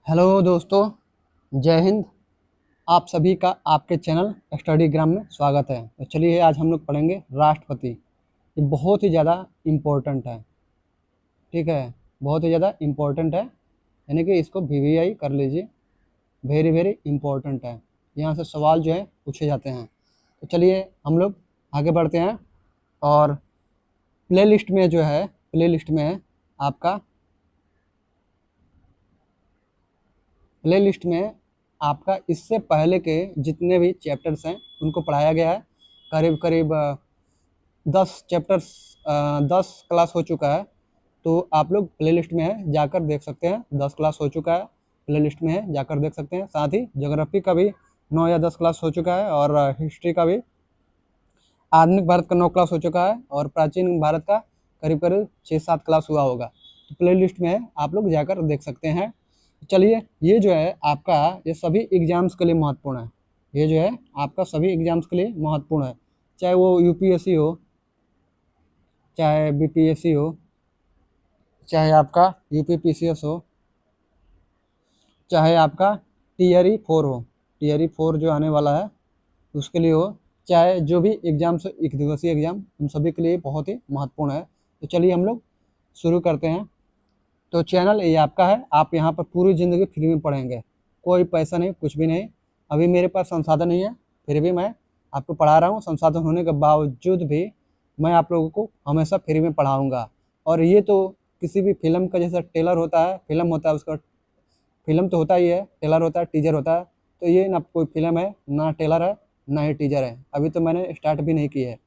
Hello दोस्तों, जय हिंद। आप सभी का आपके चैनल स्टडीग्राम में स्वागत है। तो चलिए आज हम लोग पढ़ेंगे राष्ट्रपति। ये बहुत ही ज़्यादा इम्पोर्टेंट है, ठीक है, बहुत ही ज़्यादा इम्पोर्टेंट है, यानी कि इसको वीवीआई कर लीजिए। वेरी वेरी इम्पोर्टेंट है, यहाँ से सवाल जो है पूछे जाते हैं। तो चलिए हम लोग आगे बढ़ते हैं। और प्लेलिस्ट में जो है, प्लेलिस्ट में आपका प्लेलिस्ट में आपका इससे पहले के जितने भी चैप्टर्स हैं उनको पढ़ाया गया है। करीब करीब 10 चैप्टर्स, 10 क्लास हो चुका है। तो आप लोग प्लेलिस्ट में है जाकर देख सकते हैं। 10 क्लास हो चुका है, प्लेलिस्ट में है जाकर देख सकते हैं। साथ ही ज्योग्राफी का भी 9 या 10 क्लास हो चुका है, और हिस्ट्री का भी, आधुनिक भारत का 9 क्लास हो चुका है, और प्राचीन भारत का करीब करीब 6-7 क्लास हुआ होगा। तो प्लेलिस्ट में है, आप लोग जाकर देख सकते हैं। चलिए, ये जो है आपका, ये सभी एग्जाम्स के लिए महत्वपूर्ण है। ये जो है आपका सभी एग्जाम्स के लिए महत्वपूर्ण है, चाहे वो यूपीएससी हो, चाहे बीपीएससी हो, चाहे आपका यूपीपीसीएस हो, चाहे आपका टीआरई 4 हो, टीआरई 4 जो आने वाला है उसके लिए हो, चाहे जो भी एग्जाम्स, एक दिवसीय एग्जाम, उन सभी के लिए बहुत ही महत्वपूर्ण है। तो चलिए हम लोग शुरू करते हैं। तो चैनल ये आपका है, आप यहाँ पर पूरी ज़िंदगी फ्री में पढ़ेंगे, कोई पैसा नहीं, कुछ भी नहीं। अभी मेरे पास संसाधन नहीं है, फिर भी मैं आपको पढ़ा रहा हूँ। संसाधन होने के बावजूद भी मैं आप लोगों को हमेशा फ्री में पढ़ाऊँगा। और ये तो किसी भी फिल्म का जैसा टेलर होता है, फिल्म होता है उसका, फिल्म तो होता ही है, टेलर होता है, टीजर होता है। तो ये ना कोई फिल्म है, ना टेलर है, ना ही टीजर है। अभी तो मैंने स्टार्ट भी नहीं की है।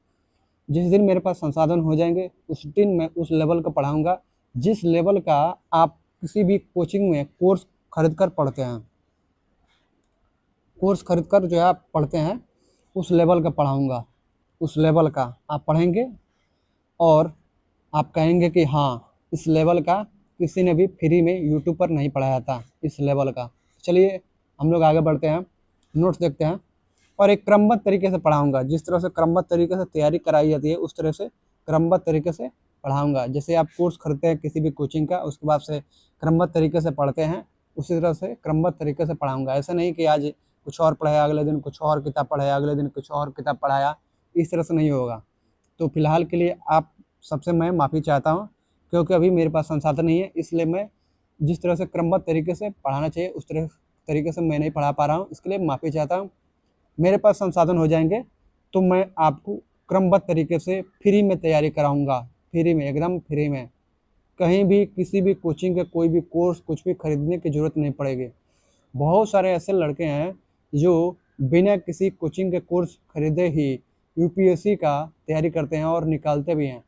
जिस दिन मेरे पास संसाधन हो जाएंगे उस दिन मैं उस लेवल का पढ़ाऊँगा जिस लेवल का आप किसी भी कोचिंग में कोर्स खरीद कर पढ़ते हैं। कोर्स खरीद कर जो है आप पढ़ते हैं, उस लेवल का पढ़ाऊँगा। उस लेवल का आप पढ़ेंगे और आप कहेंगे कि हाँ, इस लेवल का किसी ने भी फ्री में यूट्यूब पर नहीं पढ़ाया था, इस लेवल का। चलिए हम लोग आगे बढ़ते हैं, नोट्स देखते हैं। और एक क्रमबद्ध तरीके से पढ़ाऊँगा, जिस तरह से क्रमबद्ध तरीके से तैयारी कराई जाती है उस तरह से क्रमबद्ध तरीके से पढ़ाऊँगा। जैसे आप कोर्स खरीदते हैं किसी भी कोचिंग का, उसके बाद से क्रमबद्ध तरीके से पढ़ते हैं, उसी तरह से क्रमबद्ध तरीके से पढ़ाऊँगा। ऐसा नहीं कि आज कुछ और पढ़ाया, अगले दिन कुछ और किताब पढ़ाया, अगले दिन कुछ और किताब पढ़ाया, इस तरह से नहीं होगा। तो फिलहाल के लिए आप सबसे मैं माफ़ी चाहता हूँ, क्योंकि अभी मेरे पास संसाधन नहीं है, इसलिए मैं जिस तरह से क्रमबद्ध तरीके से पढ़ाना चाहिए उस तरह तरीके से मैं नहीं पढ़ा पा रहा हूँ। इसके लिए माफ़ी चाहता हूँ। मेरे पास संसाधन हो जाएंगे तो मैं आपको क्रमबद्ध तरीके से फ्री में तैयारी कराऊंगा, फ्री में, एकदम फ्री में। कहीं भी किसी भी कोचिंग का कोई भी कोर्स कुछ भी खरीदने की ज़रूरत नहीं पड़ेगी। बहुत सारे ऐसे लड़के हैं जो बिना किसी कोचिंग के कोर्स खरीदे ही यूपीएससी का तैयारी करते हैं और निकालते भी हैं,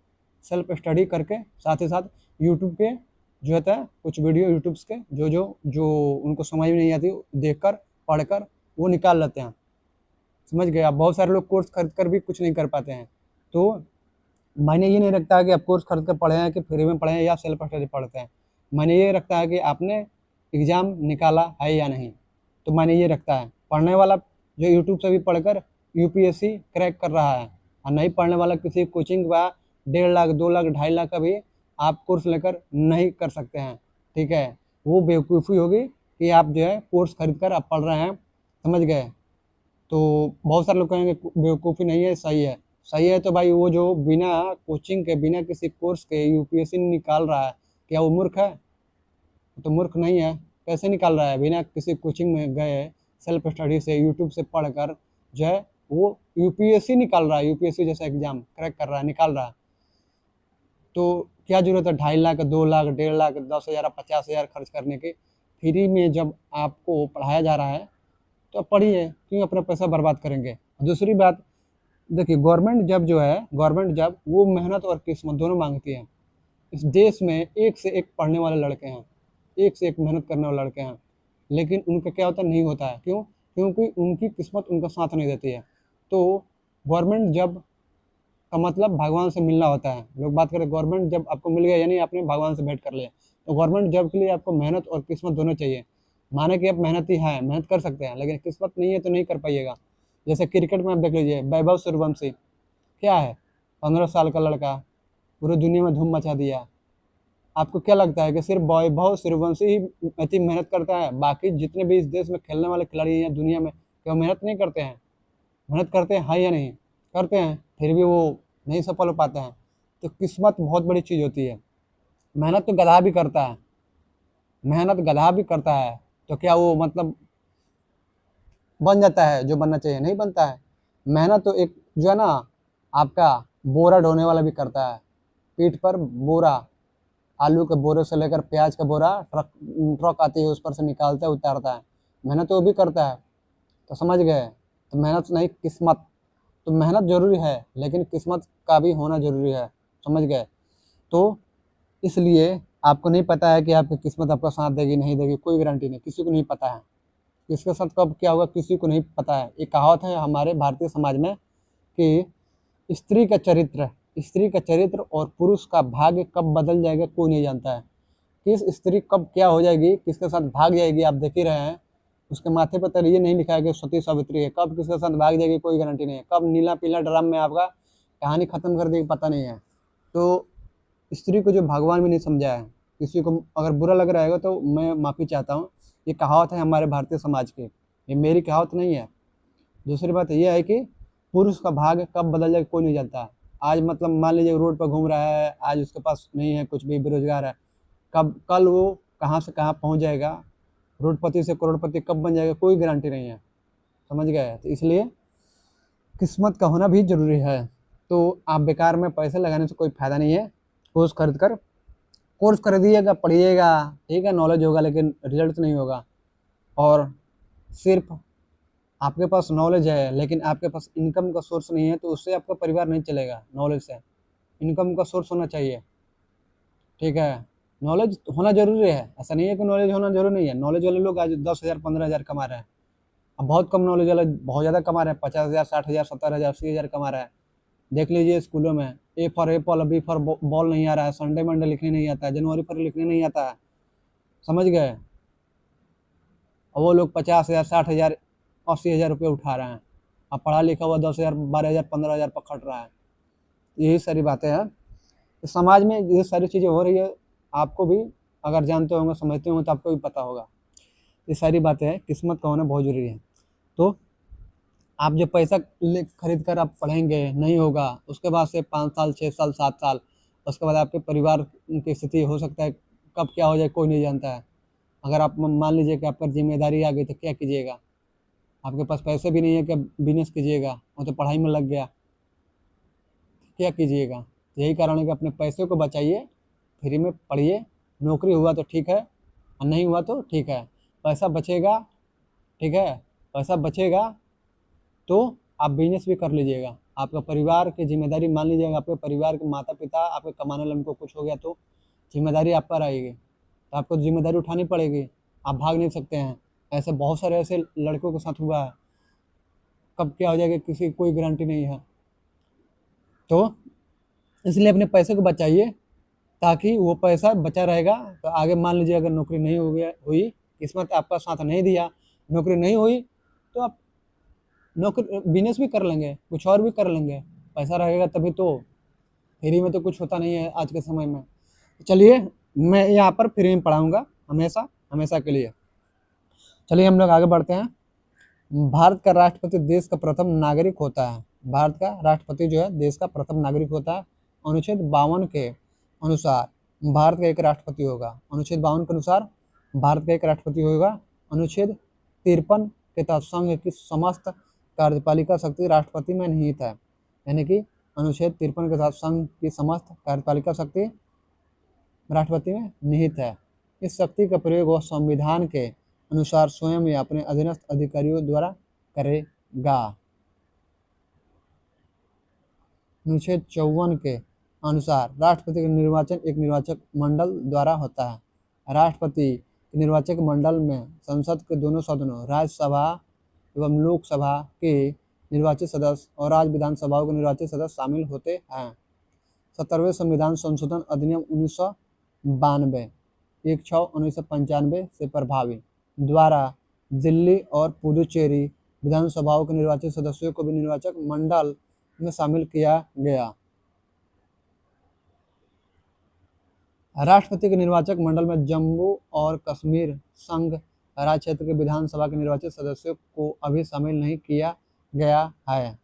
सेल्फ स्टडी करके। साथ ही साथ यूट्यूब के जो होता है कुछ वीडियो, यूट्यूब्स के जो जो जो उनको समझ में नहीं आती, देखकर पढ़कर वो निकाल लेते हैं। समझ गए आप? बहुत सारे लोग कोर्स खरीद कर भी कुछ नहीं कर पाते हैं। तो मायने ये नहीं रखता है कि आप कोर्स खरीद कर पढ़े हैं, कि फ्री में पढ़े हैं, या सेल्फ स्टडी पढ़ते हैं। मायने ये रखता है कि आपने एग्ज़ाम निकाला है या नहीं। तो मायने ये रखता है, पढ़ने वाला जो यूट्यूब से भी पढ़कर यूपीएससी क्रैक कर रहा है, और नहीं पढ़ने वाला किसी कोचिंग का 1.5 लाख, 2 लाख, 2.5 लाख का भी आप कोर्स लेकर नहीं कर सकते हैं। ठीक है, वो बेवकूफ़ी होगी कि आप जो है कोर्स खरीद कर आप पढ़ रहे हैं। समझ गए? तो बहुत सारे लोग कहेंगे बेवकूफ़ी नहीं है, सही है। सही है तो भाई वो जो बिना कोचिंग के, बिना किसी कोर्स के यूपीएससी निकाल रहा है, क्या वो मूर्ख है? तो मूर्ख नहीं है। कैसे निकाल रहा है? बिना किसी कोचिंग में गए, सेल्फ स्टडी से, यूट्यूब से पढ़कर जो है वो यूपीएससी निकाल रहा है, यूपीएससी जैसा एग्जाम क्रैक कर रहा है, निकाल रहा है। तो क्या ज़रूरत है 2.5 लाख, 2 लाख, 1.5 लाख, 10,000, 50,000 खर्च करने की? फ्री में जब आपको पढ़ाया जा रहा है तो आप पढ़िए, क्यों अपना पैसा बर्बाद करेंगे? दूसरी बात, देखिए गवर्नमेंट जब जो है, गवर्नमेंट जब वो मेहनत और किस्मत दोनों मांगती है। इस देश में एक से एक पढ़ने वाले लड़के हैं, एक से एक मेहनत करने वाले लड़के हैं, लेकिन उनका क्या होता है, नहीं होता है। क्यों? क्योंकि उनकी किस्मत उनका साथ नहीं देती है। तो गवर्नमेंट जब का मतलब भगवान से मिलना होता है। लोग बात करें गवर्नमेंट जब आपको मिल गया यानी आपने भगवान से भेंट कर लिया। तो गवर्नमेंट जॉब के लिए आपको मेहनत और किस्मत दोनों चाहिए। माने कि आप मेहनती हैं, मेहनत कर सकते हैं, लेकिन किस्मत नहीं है तो नहीं कर पाइएगा। जैसे क्रिकेट में आप देख लीजिए, वैभव सूर्यवंशी क्या है, 15 साल का लड़का, पूरी दुनिया में धूम मचा दिया। आपको क्या लगता है कि सिर्फ वैभव सूर्यवंशी ही इतनी मेहनत करता है? बाकी जितने भी इस देश में खेलने वाले खिलाड़ी हैं दुनिया में, क्या वो मेहनत नहीं करते हैं? मेहनत करते हैं या नहीं करते हैं, फिर भी वो नहीं सफल हो पाते हैं। तो किस्मत बहुत बड़ी चीज़ होती है। मेहनत तो गधा भी करता है, मेहनत गधा भी करता है, तो क्या वो मतलब बन जाता है जो बनना चाहिए? नहीं बनता है। मेहनत तो एक जो है ना, आपका बोरा ढोने वाला भी करता है। पीठ पर बोरा, आलू के बोरे से लेकर प्याज का बोरा ट्रक ट्रक आती है, उस पर से निकालता है, उतारता है। मेहनत तो वो भी करता है। तो समझ गए? तो मेहनत नहीं, किस्मत। तो मेहनत जरूरी है, लेकिन किस्मत का भी होना जरूरी है। समझ गए? तो इसलिए आपको नहीं पता है कि आपकी किस्मत आपका साथ देगी नहीं देगी, कोई गारंटी नहीं, किसी को नहीं पता है। किसके साथ कब क्या होगा किसी को नहीं पता है। एक कहावत है हमारे भारतीय समाज में कि स्त्री का चरित्र और पुरुष का भाग्य कब बदल जाएगा कोई नहीं जानता है। किस स्त्री कब क्या हो जाएगी, किसके साथ भाग जाएगी, आप देख ही रहे हैं। उसके माथे पर तो ये नहीं लिखा है कि सती सावित्री है, कब किसके साथ भाग जाएगी कोई गारंटी नहीं है। कब नीला पीला ड्राम में आपका कहानी खत्म कर देगी पता नहीं है। तो स्त्री को जो भगवान भी नहीं समझा है। किसी को अगर बुरा लग रहा है तो मैं माफ़ी चाहता हूँ। ये कहावत है हमारे भारतीय समाज की, ये मेरी कहावत नहीं है। दूसरी बात यह है कि पुरुष का भाग्य कब बदल जाए कोई नहीं जानता। आज मतलब मान लीजिए रोड पर घूम रहा है, आज उसके पास नहीं है कुछ भी, बेरोजगार है, कब कल वो कहाँ से कहाँ पहुँच जाएगा, रोडपति से करोड़पति कब बन जाएगा कोई गारंटी नहीं है। समझ गए? तो इसलिए किस्मत का होना भी जरूरी है। तो आप बेकार में पैसे लगाने से कोई फायदा नहीं है। कोर्स खरीदिएगा, पढ़िएगा, ठीक है, नॉलेज होगा, लेकिन रिजल्ट नहीं होगा। और सिर्फ आपके पास नॉलेज है लेकिन आपके पास इनकम का सोर्स नहीं है, तो उससे आपका परिवार नहीं चलेगा। नॉलेज से इनकम का सोर्स होना चाहिए, ठीक है। नॉलेज होना जरूरी है, ऐसा नहीं है कि नॉलेज होना जरूरी नहीं है। नॉलेज वाले लोग आज 10,000 15,000 कमा रहे हैं। अब बहुत कम नॉलेज वाले बहुत ज़्यादा कमा रहे हैं, 50,000 60,000 70,000 80,000 कमा रहे हैं। देख लीजिए स्कूलों में A for apple, B for ball नहीं आ रहा है, संडे मंडे लिखने नहीं आता है, जनवरी फरवरी लिखने नहीं आता है। समझ गए? और वो लोग 50,000 60,000 80,000 रुपये उठा रहे हैं। अब पढ़ा लिखा हुआ 10,000 12,000 15,000 पर खट रहा है। यही सारी बातें हैं। तो समाज में ये सारी चीज़ें हो रही है, आपको भी अगर जानते होंगे समझते होंगे तो आपको भी पता होगा। ये सारी बातें हैं, किस्मत का होना बहुत ज़रूरी है। तो आप जो पैसा ले खरीद कर आप पढ़ेंगे नहीं होगा, उसके बाद से 5 साल 6 साल 7 साल, उसके बाद आपके परिवार की स्थिति हो सकता है कब क्या हो जाए कोई नहीं जानता है। अगर आप मान लीजिए कि आप पर जिम्मेदारी आ गई तो क्या कीजिएगा? आपके पास पैसे भी नहीं है कि बिजनेस कीजिएगा, वो तो पढ़ाई में लग गया, क्या कीजिएगा? यही कारण है कि अपने पैसे को बचाइए, फ्री में पढ़िए, नौकरी हुआ तो ठीक है और नहीं हुआ तो ठीक है। पैसा बचेगा, ठीक है, पैसा बचेगा तो आप बिजनेस भी कर लीजिएगा। आपका परिवार की जिम्मेदारी मान लीजिएगा, आपके परिवार के माता पिता आपके कमाने वाले उनको कुछ हो गया तो जिम्मेदारी आप पर आएगी, तो आपको जिम्मेदारी उठानी पड़ेगी, आप भाग नहीं सकते हैं। ऐसे बहुत सारे ऐसे लड़कों के साथ हुआ है, कब क्या हो जाएगा किसी की कोई गारंटी नहीं है। तो इसलिए अपने पैसे को बचाइए, ताकि वो पैसा बचा रहेगा तो आगे मान लीजिए अगर नौकरी नहीं हुई, किस्मत आपका साथ नहीं दिया, नौकरी नहीं हुई, तो आप नौकरी बिजनेस भी कर लेंगे, कुछ और भी कर लेंगे, पैसा रहेगा तभी तो। फ्री में तो कुछ होता नहीं है आज के समय में। चलिए, मैं यहाँ पर फ्री में पढ़ाऊँगा हमेशा हमेशा के लिए। चलिए हम लोग आगे बढ़ते हैं। भारत का राष्ट्रपति देश का प्रथम नागरिक होता है। भारत का राष्ट्रपति जो है देश का प्रथम नागरिक होता है। अनुच्छेद 52 के अनुसार भारत का एक राष्ट्रपति होगा। अनुच्छेद 52 के अनुसार भारत का एक राष्ट्रपति होगा। अनुच्छेद 53 के तहत संघ की समस्त कार्यपालिका शक्ति राष्ट्रपति में निहित है। यानी कि अनुच्छेद 53 के तहत संघ की समस्त कार्यपालिका शक्ति राष्ट्रपति में निहित है। इस शक्ति का प्रयोग वह संविधान के अनुसार स्वयं या अपने अधीनस्थ अधिकारियों द्वारा करेगा। अनुच्छेद 54 के अनुसार राष्ट्रपति का निर्वाचन एक निर्वाचक मंडल द्वारा होता है। राष्ट्रपति के निर्वाचक मंडल में संसद के दोनों सदनों, राज्यसभा एवं लोकसभा के निर्वाचित सदस्य और राज्य विधानसभाओं के निर्वाचित सदस्य शामिल होते हैं। 17वें संविधान संशोधन अधिनियम 1992 16/1995 से प्रभावी द्वारा दिल्ली और पुदुचेरी विधानसभाओं के निर्वाचित सदस्यों को भी निर्वाचक मंडल में शामिल किया गया। राष्ट्रपति के निर्वाचक मंडल में जम्मू और कश्मीर संघ राज्य क्षेत्र के विधानसभा के निर्वाचित सदस्यों को अभी शामिल नहीं किया गया है।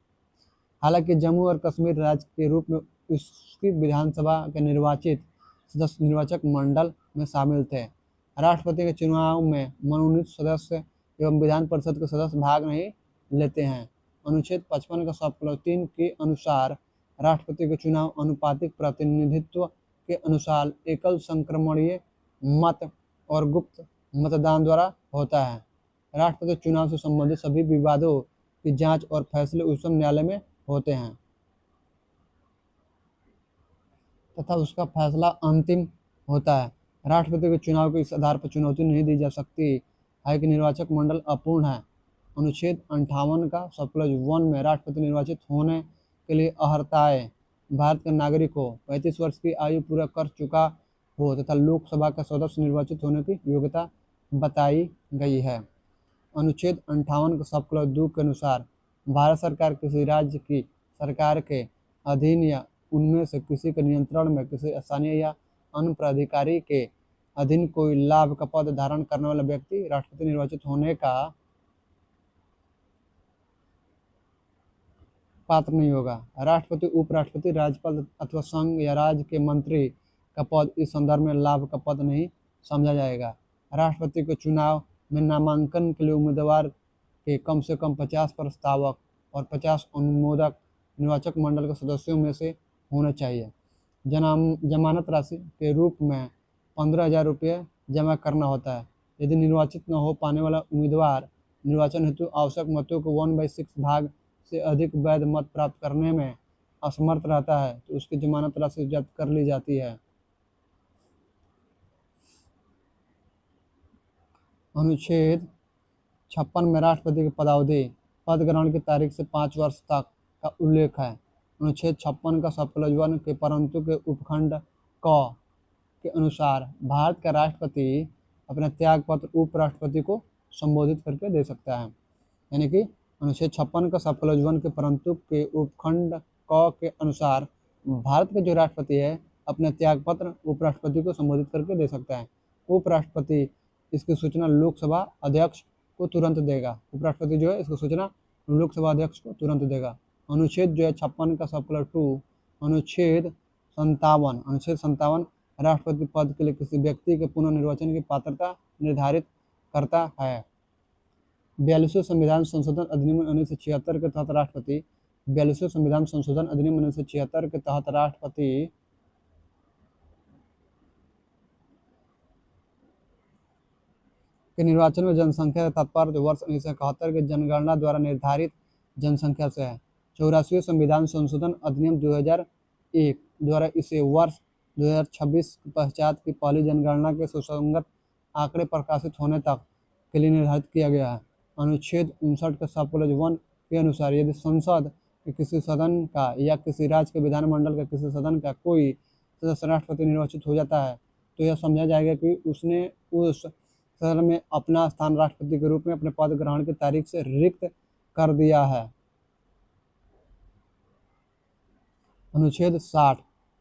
हालांकि जम्मू और कश्मीर राज्य के रूप में उसकी विधानसभा के निर्वाचित सदस्य निर्वाचक मंडल में शामिल थे। राष्ट्रपति के चुनाव में मनोनीत सदस्य एवं विधान परिषद के सदस्य भाग नहीं लेते हैं। अनुच्छेद 55 का सब 3 के अनुसार राष्ट्रपति के चुनाव अनुपातिक प्रतिनिधित्व के अनुसार एकल संक्रमणीय मत और गुप्त मतदान द्वारा होता है। राष्ट्रपति चुनाव से संबंधित सभी विवादों की जांच और फैसले उच्चतम न्यायालय में होते हैं तथा उसका फैसला अंतिम होता है। राष्ट्रपति के चुनाव को इस आधार पर चुनौती नहीं दी जा सकती है कि निर्वाचक मंडल अपूर्ण है। अनुच्छेद 58 का सब 1 में राष्ट्रपति निर्वाचित होने के लिए अर्हताएं भारत के नागरिक हो, 35 वर्ष की आयु पूरा कर चुका हो तथा लोकसभा का सदस्य निर्वाचित होने की योग्यता बताई गई है। अनुच्छेद 58 का सब 2 के अनुसार भारत सरकार किसी राज्य की सरकार के अधीन या उनमें से किसी के नियंत्रण में किसी स्थानीय या अन्य प्राधिकारी के अधीन कोई लाभ का पद धारण करने वाला व्यक्ति राष्ट्रपति निर्वाचित होने का पात्र नहीं होगा। राष्ट्रपति, उपराष्ट्रपति, राज्यपाल अथवा संघ या राज्य के मंत्री का पद इस संदर्भ में लाभ का पद नहीं समझा जाएगा। राष्ट्रपति के चुनाव में नामांकन के लिए उम्मीदवार के कम से कम 50 प्रस्तावक और 50 अनुमोदक निर्वाचक मंडल के सदस्यों में से होने चाहिए। जमानत राशि के रूप में 15,000 रुपये जमा करना होता है। यदि निर्वाचित न हो पाने वाला उम्मीदवार निर्वाचन हेतु आवश्यक मतों को 1/6 भाग से अधिक वैध मत प्राप्त करने में असमर्थ रहता है तो उसकी जमानत राशि जब्त कर ली जाती है। अनुच्छेद 56 में राष्ट्रपति की पदावधि पद ग्रहण की तारीख से 5 वर्ष तक का उल्लेख है। अनुच्छेद 56 का सब 1 के परंतु के उपखंड क के अनुसार भारत का राष्ट्रपति अपना त्याग पत्र उपराष्ट्रपति को संबोधित करके दे सकता है। यानी कि अनुच्छेद 56 का सब 1 के परंतु के उपखंड क के अनुसार भारत के जो राष्ट्रपति है अपने त्याग पत्र उपराष्ट्रपति को संबोधित करके दे सकता है। उपराष्ट्रपति इसकी सूचना लोकसभा अध्यक्ष को तुरंत देगा। उपराष्ट्रपति जो है इसकी सूचना लोकसभा अध्यक्ष को तुरंत देगा। अनुच्छेद जो है 56 का सब 2 अनुच्छेद 57 राष्ट्रपति पद के लिए किसी व्यक्ति के पुनर्निर्वाचन की पात्रता निर्धारित करता है। 42वें संविधान संशोधन अधिनियम 1976 के तहत राष्ट्रपति 42वें संविधान संशोधन अधिनियम 1976 के तहत राष्ट्रपति के निर्वाचन में जनसंख्या से तात्पर्य वर्ष 1971 के जनगणना द्वारा निर्धारित जनसंख्या से है। 84वें संविधान संशोधन अधिनियम 2001 द्वारा इसे वर्ष 2026 के पश्चात की पहली जनगणना के सुसंगत आंकड़े प्रकाशित होने तक के लिए निर्धारित किया गया है। अनुच्छेद 59 के सब 1 के अनुसार यदि संसद के किसी सदन का या किसी राज्य के विधानमंडल का किसी सदन का कोई सदस्य राष्ट्रपति निर्वाचित हो जाता है तो यह समझा जाएगा कि उसने उस सदन में अपना स्थान राष्ट्रपति के रूप में अपने पद ग्रहण की तारीख से रिक्त कर दिया है। अनुच्छेद 60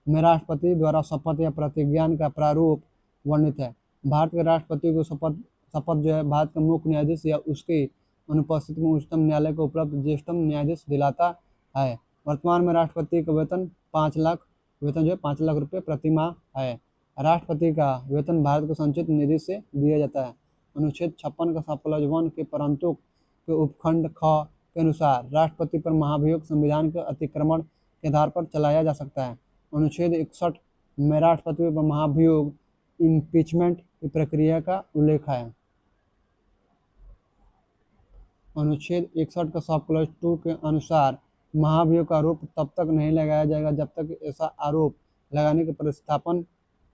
में राष्ट्रपति द्वारा शपथ या प्रतिज्ञा का प्रारूप वर्णित है। भारत के राष्ट्रपति को शपथ जो है भारत का मुख्य न्यायाधीश या उसकी अनुपस्थिति में उच्चतम न्यायालय को उपलब्ध ज्येष्ठतम न्यायाधीश दिलाता है। वर्तमान में राष्ट्रपति का वेतन 5 लाख रुपये प्रति माह है। राष्ट्रपति का वेतन भारत के संचित निधि से दिया जाता है। अनुच्छेद 56 का सब 1 के परंतु के उपखंड ख के अनुसार राष्ट्रपति पर महाभियोग संविधान के अतिक्रमण के आधार पर चलाया जा सकता है। अनुच्छेद 61 में राष्ट्रपति पर महाभियोग इम्पीचमेंट की प्रक्रिया का उल्लेख है। अनुच्छेद 61 का सब 2 के अनुसार महाभियोग का आरोप तब तक नहीं लगाया जाएगा जब तक ऐसा आरोप लगाने की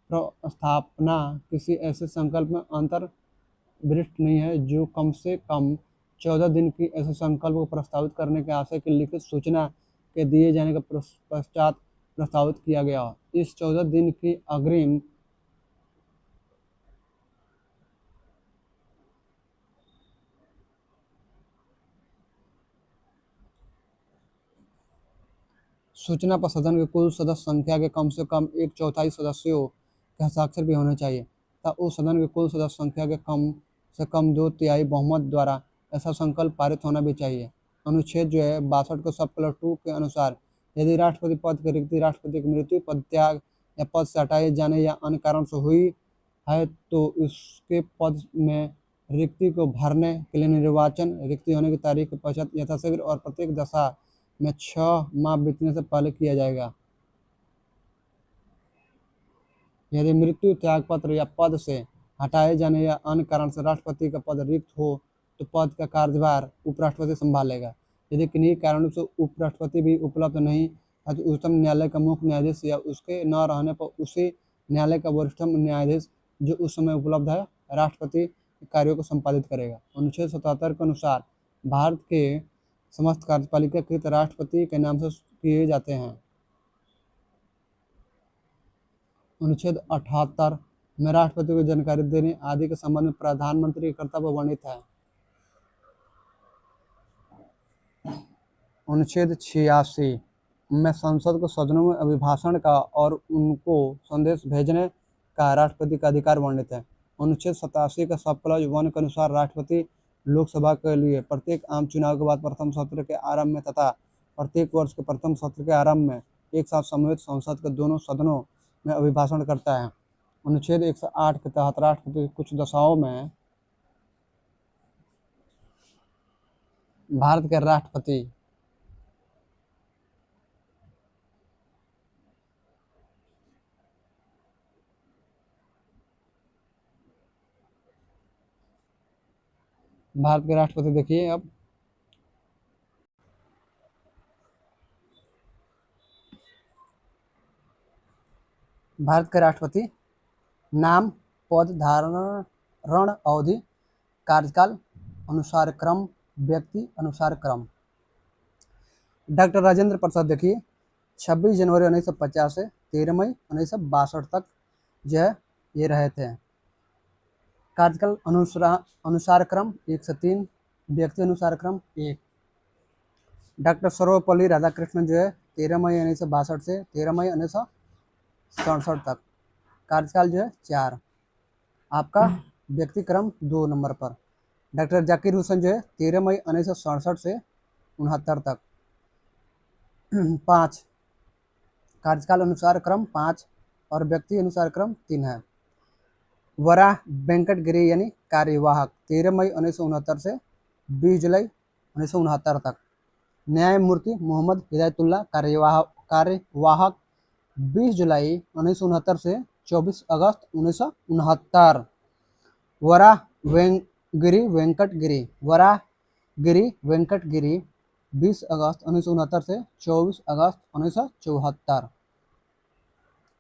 प्रस्तावना किसी ऐसे संकल्प में अंतर्वृष्ट नहीं है जो कम से कम 14 दिन की ऐसे संकल्प को प्रस्तावित करने के आशय की लिखित सूचना के दिए जाने के पश्चात प्रस्तावित किया गया हो। इस 14 दिन की अग्रिम सूचना पर सदन के कुल सदस्य संख्या के कम से कम 1/4 सदस्यों के हस्ताक्षर भी होने चाहिए तथा उस सदन के कुल सदस्य संख्या के कम से कम 2/3 बहुमत द्वारा ऐसा संकल्प पारित होना भी चाहिए। अनुच्छेद जो है 62 को सब क्लॉज 2 के अनुसार यदि राष्ट्रपति पद की रिक्ति राष्ट्रपति की मृत्यु, पद त्याग या पद से हटाए जाने या अन्य कारण से हुई है तो उसके पद में रिक्ति को भरने के लिए निर्वाचन रिक्ति होने की तारीख के पश्चात यथाशीघ्र और प्रत्येक दशा में 6 माह बीतने से पहले किया जाएगा। यदि मृत्यु, त्यागपत्र या पद से हटाए जाने या अन्य कारण से राष्ट्रपति का पद रिक्त हो तो पद का कार्यभार उपराष्ट्रपति संभालेगा। यदि किन्हीं कारणों से उपराष्ट्रपति भी उपलब्ध नहीं है तो उच्चतम न्यायालय का मुख्य न्यायाधीश या उसके न रहने पर उसी न्यायालय का वरिष्ठतम न्यायाधीश जो उस समय उपलब्ध है राष्ट्रपति के कार्यों को संपादित करेगा। अनुच्छेद 77 के अनुसार भारत के समस्त कार्यपालिका कृत राष्ट्रपति के नाम से किए जाते हैं। अनुच्छेद 78 में राष्ट्रपति को जानकारी देने आदि के संबंध में प्रधानमंत्री के कर्तव्य वर्णित है। अनुच्छेद 86 में संसद को सदनों में अभिभाषण का और उनको संदेश भेजने का राष्ट्रपति का अधिकार वर्णित है। अनुच्छेद 87 का सब क्लॉज 1 के अनुसार राष्ट्रपति लोकसभा के लिए प्रत्येक आम चुनाव के बाद प्रथम सत्र के आरंभ में तथा प्रत्येक वर्ष के प्रथम सत्र के आरंभ में एक साथ समन्वित संसद के दोनों सदनों में अभिभाषण करता है। अनुच्छेद 108 के तहत राष्ट्रपति कुछ दशाओं में भारत के राष्ट्रपति देखिए अब भारत के राष्ट्रपति नाम, पद, धारण अवधि, कार्यकाल, अनुसार क्रम, व्यक्ति, अनुसार क्रम। डॉक्टर राजेंद्र प्रसाद देखिए 26 जनवरी 1950 से 13 मई 1962 तक जो है ये रहे थे। कार्यकाल अनुसार क्रम 1 से 3, व्यक्ति अनुसार क्रम 1। डॉक्टर सर्वपल्ली राधाकृष्णन जो है 13 मई 1962 से 13 मई 1967 तक, कार्यकाल जो है 4। आपका व्यक्ति क्रम 2 नंबर पर। डॉक्टर जाकिर हुसैन जो है 13 मई 1967 से 69 तक, 5। कार्यकाल अनुसार क्रम 5 और व्यक्ति अनुसार क्रम 3 है। वराह वेंकट गिरी यानी कार्यवाहक 13 मई 1969 से 20 जुलाई 1969 तक। न्यायमूर्ति मोहम्मद हिदायतुल्लाह कार्यवाहक 20 जुलाई 1969 से 24 अगस्त 1969। वराह गिरी वेंकट गिरी 20 अगस्त 1969 से 24 अगस्त 1974।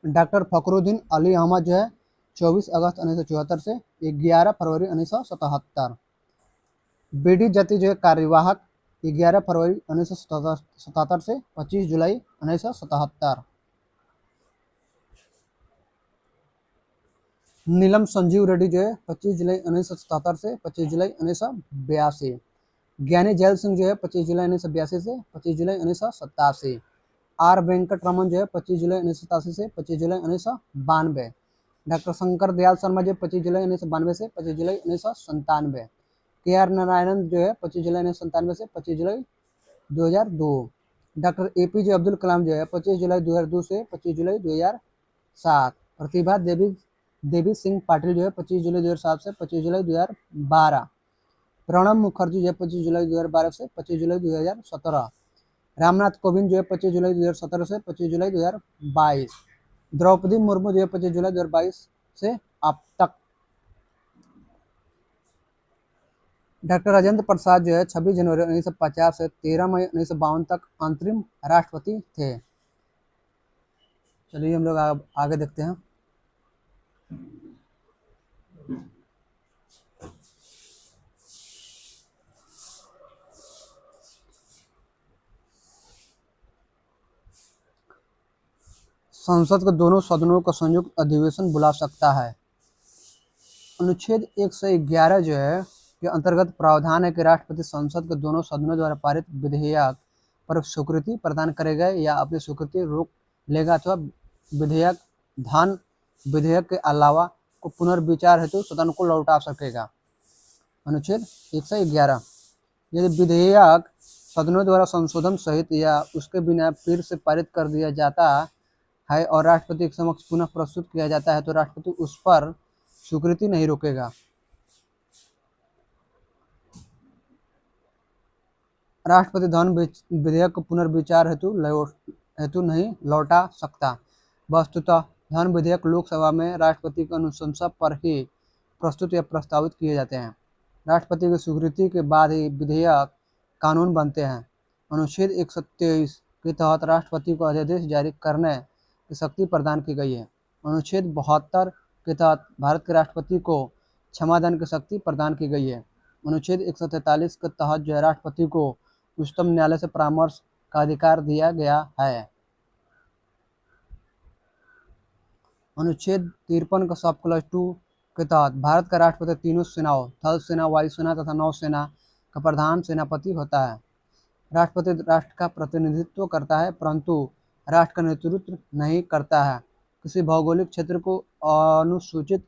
डॉक्टर फखरुद्दीन अली अहमद जो है 24 अगस्त 1974 से 11 फरवरी 1977। बीडी जति जो है कार्यवाहक 11 फरवरी 1977 से 25 जुलाई 1977। नीलम संजीव रेड्डी जो है 25 जुलाई 1977 से 25 जुलाई 1982। ज्ञानी जैल सिंह जो है 25 जुलाई 1982 से 25 जुलाई 1987। आर वेंकट रमन जो है 25 जुलाई 1987 से 25 जुलाई 1992। डॉक्टर शंकर दयाल शर्मा जो 25 जुलाई 1992 से 25 जुलाई 1997। के आर नारायणन जो है 25 जुलाई 1997 से 25 जुलाई 2002। डॉक्टर एपीजे अब्दुल कलाम जो है 25 जुलाई 2002 से 25 जुलाई 2007। प्रतिभा देवी सिंह पाटिल जो है 25 जुलाई 2007 से 25 जुलाई 2012। प्रणब मुखर्जी जो है 25 जुलाई 2012 से 25 जुलाई 2017। रामनाथ कोविंद जो है 25 जुलाई 2017 से 25 जुलाई 2022। द्रौपदी मुर्मू जो है 25 जुलाई 2022 से अब तक। डॉक्टर राजेंद्र प्रसाद जो है 26 जनवरी 1950 से 13 मई 1952 तक अंतरिम राष्ट्रपति थे। चलिए हम लोग आगे देखते हैं। संसद के दोनों सदनों का संयुक्त अधिवेशन बुला सकता है। अनुच्छेद 111 जो है के अंतर्गत प्रावधान है कि राष्ट्रपति संसद के दोनों सदनों द्वारा पारित विधेयक पर स्वीकृति प्रदान करेगा या अपनी स्वीकृति रोक लेगा अथवा विधेयक धन विधेयक के अलावा को पुनर्विचार हेतु सदन को लौटा सकेगा। अनुच्छेद 111, यदि विधेयक सदनों द्वारा संशोधन सहित या उसके बिना फिर से पारित कर दिया जाता है और राष्ट्रपति के समक्ष पुनः प्रस्तुत किया जाता है तो राष्ट्रपति उस पर स्वीकृति नहीं रोकेगा। राष्ट्रपति धन विधेयक को पुनर्विचार हेतु नहीं लौटा सकता। वस्तुतः धन विधेयक लोकसभा में राष्ट्रपति की अनुशंसा पर ही प्रस्तुत या प्रस्तावित किए जाते हैं। राष्ट्रपति की स्वीकृति के बाद ही विधेयक कानून बनते हैं। अनुच्छेद 123 के तहत राष्ट्रपति को अध्यादेश जारी करने की शक्ति प्रदान की गई है। अनुच्छेद 72 के तहत भारत के राष्ट्रपति को क्षमादान की शक्ति प्रदान की गई है। अनुच्छेद 143 के तहत जो है राष्ट्रपति को उच्चतम न्यायालय से परामर्श का अधिकार दिया गया है। अनुच्छेद 53 का सब क्लॉज 2 के तहत भारत का राष्ट्रपति तीनों सेनाओं थल सेना, वायुसेना तथा नौसेना का प्रधान सेनापति होता है। राष्ट्रपति राष्ट्र का प्रतिनिधित्व करता है परंतु राष्ट्र का नेतृत्व नहीं करता है। किसी भौगोलिक क्षेत्र को अनुसूचित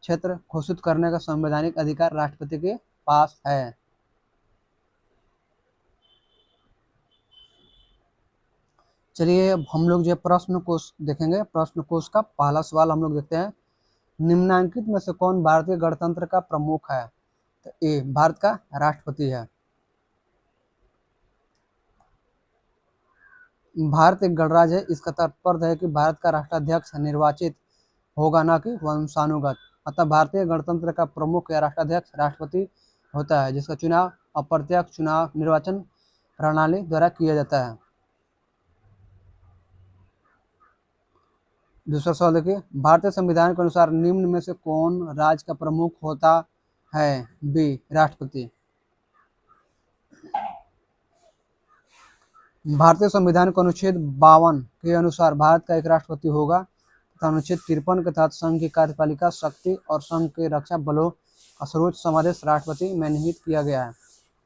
क्षेत्र घोषित करने का संवैधानिक अधिकार राष्ट्रपति के पास है। चलिए अब हम लोग जो प्रश्न कोश देखेंगे। प्रश्न कोश का पहला सवाल हम लोग देखते हैं, निम्नांकित में से कौन भारतीय गणतंत्र का प्रमुख है? तो ए भारत का राष्ट्रपति है। भारत एक गणराज्य है, इसका तात्पर्य है कि भारत का राष्ट्राध्यक्ष निर्वाचित होगा न कि वंशानुगत। अतः भारतीय गणतंत्र का प्रमुख या राष्ट्राध्यक्ष राष्ट्रपति होता है जिसका चुनाव अप्रत्यक्ष चुनाव निर्वाचन प्रणाली द्वारा किया जाता है। दूसरा सवाल देखिए, भारतीय संविधान के अनुसार निम्न में से कौन राज्य का प्रमुख होता है? बी राष्ट्रपति। भारतीय संविधान के अनुच्छेद 52 के अनुसार भारत का एक राष्ट्रपति होगा तथा अनुच्छेद 53 के तहत संघ की कार्यपालिका शक्ति और संघ के रक्षा बलों का सर्वोच्च समादेश राष्ट्रपति में निहित किया गया है।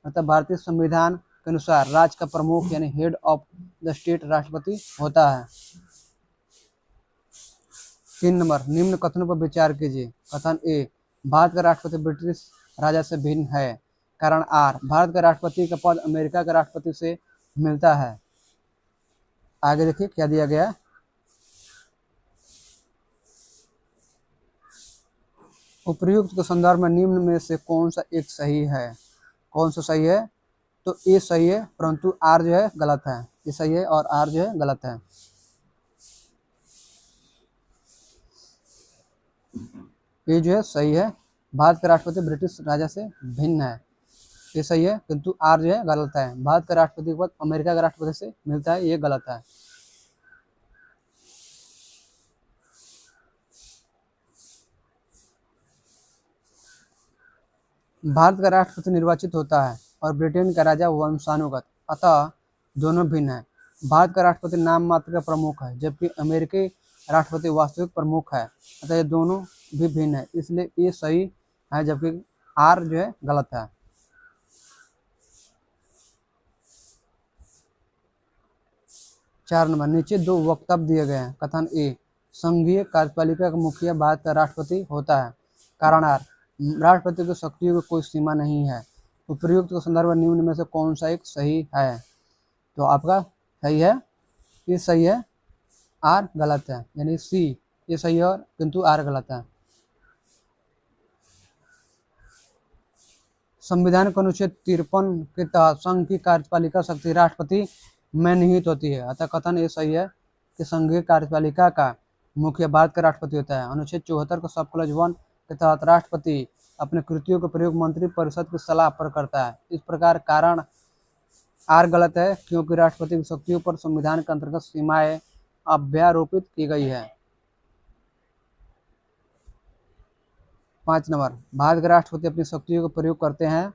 अतः भारतीय संविधान के अनुसार राज्य का प्रमुख यानी हेड ऑफ द स्टेट राष्ट्रपति होता है। 3 नंबर, निम्न कथनों पर विचार कीजिए। कथन ए, भारत का राष्ट्रपति ब्रिटिश राजा से भिन्न है। कारण आर, भारत का राष्ट्रपति का पद अमेरिका के राष्ट्रपति से मिलता है। आगे देखिए क्या दिया गया। उपर्युक्त के संदर्भ में निम्न में से कौन सा एक सही है? कौन सा सही है? तो ए सही है परंतु आर जो है गलत है। ये सही है और आर जो है गलत है। ये जो है सही है, भारत का राष्ट्रपति ब्रिटिश राजा से भिन्न है, ये सही है, किंतु आर जो है गलत है। भारत का राष्ट्रपति के पद अमेरिका के राष्ट्रपति से मिलता है, ये गलत है। भारत का राष्ट्रपति निर्वाचित होता है और ब्रिटेन का राजा वंशानुगत, अतः दोनों भिन्न है। भारत का राष्ट्रपति नाम मात्र का प्रमुख है जबकि अमेरिकी राष्ट्रपति वास्तविक प्रमुख है, अतः ये दोनों भी भिन्न है, इसलिए ये सही है जबकि आर जो है गलत है। 4 नंबर, नीचे 2 वक्तव्य दिए गए हैं। कथन ए, संघीय कार्यपालिका का मुखिया भारत का राष्ट्रपति होता है। कारण आर, राष्ट्रपति की शक्तियों की कोई सीमा नहीं है। उपर्युक्त के संदर्भ में निम्न में से कौन सा एक सही है? तो आपका सही है, ये सही है, आर गलत है, यानी सी ये सही है और किंतु आर गलत है। संविधान के अनुच्छेद 53 के तहत संघ की कार्यपालिका शक्ति राष्ट्रपति में निहित होती है, अतः कथन ये सही है कि संघीय कार्यपालिका का मुखिया भारत का राष्ट्रपति होता है। अनुच्छेद 74 का सब क्लॉज 1 के तहत राष्ट्रपति अपने कृतियों का प्रयोग मंत्री परिषद की सलाह पर करता है। इस प्रकार कारण आर गलत है क्योंकि राष्ट्रपति की शक्तियों पर संविधान के अंतर्गत सीमाएं अभ्यारोपित की गई है। 5 नंबर, भारत के राष्ट्रपति अपनी शक्तियों का प्रयोग करते हैं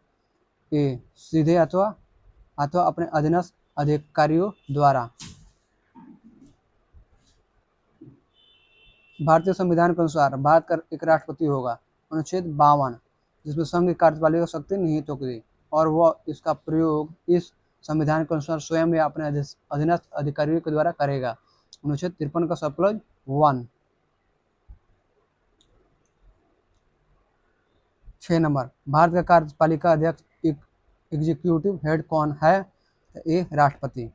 ए सीधे अथवा अपने अधीनस्थ अधिकारियों द्वारा। भारतीय संविधान के अनुसार भारत का एक राष्ट्रपति होगा। अनुच्छेद 52 जिसमें संघ की कार्यपालिका शक्ति निहित होगी और वह इसका प्रयोग इस संविधान के अनुसार स्वयं या अपने अधीनस्थ अधिकारियों के द्वारा करेगा। अनुच्छेद 53 का सब क्लॉज 1। 6 नंबर, भारत का कार्यपालिका अध्यक्ष एग्जीक्यूटिव हेड कौन है? तो ए राष्ट्रपति।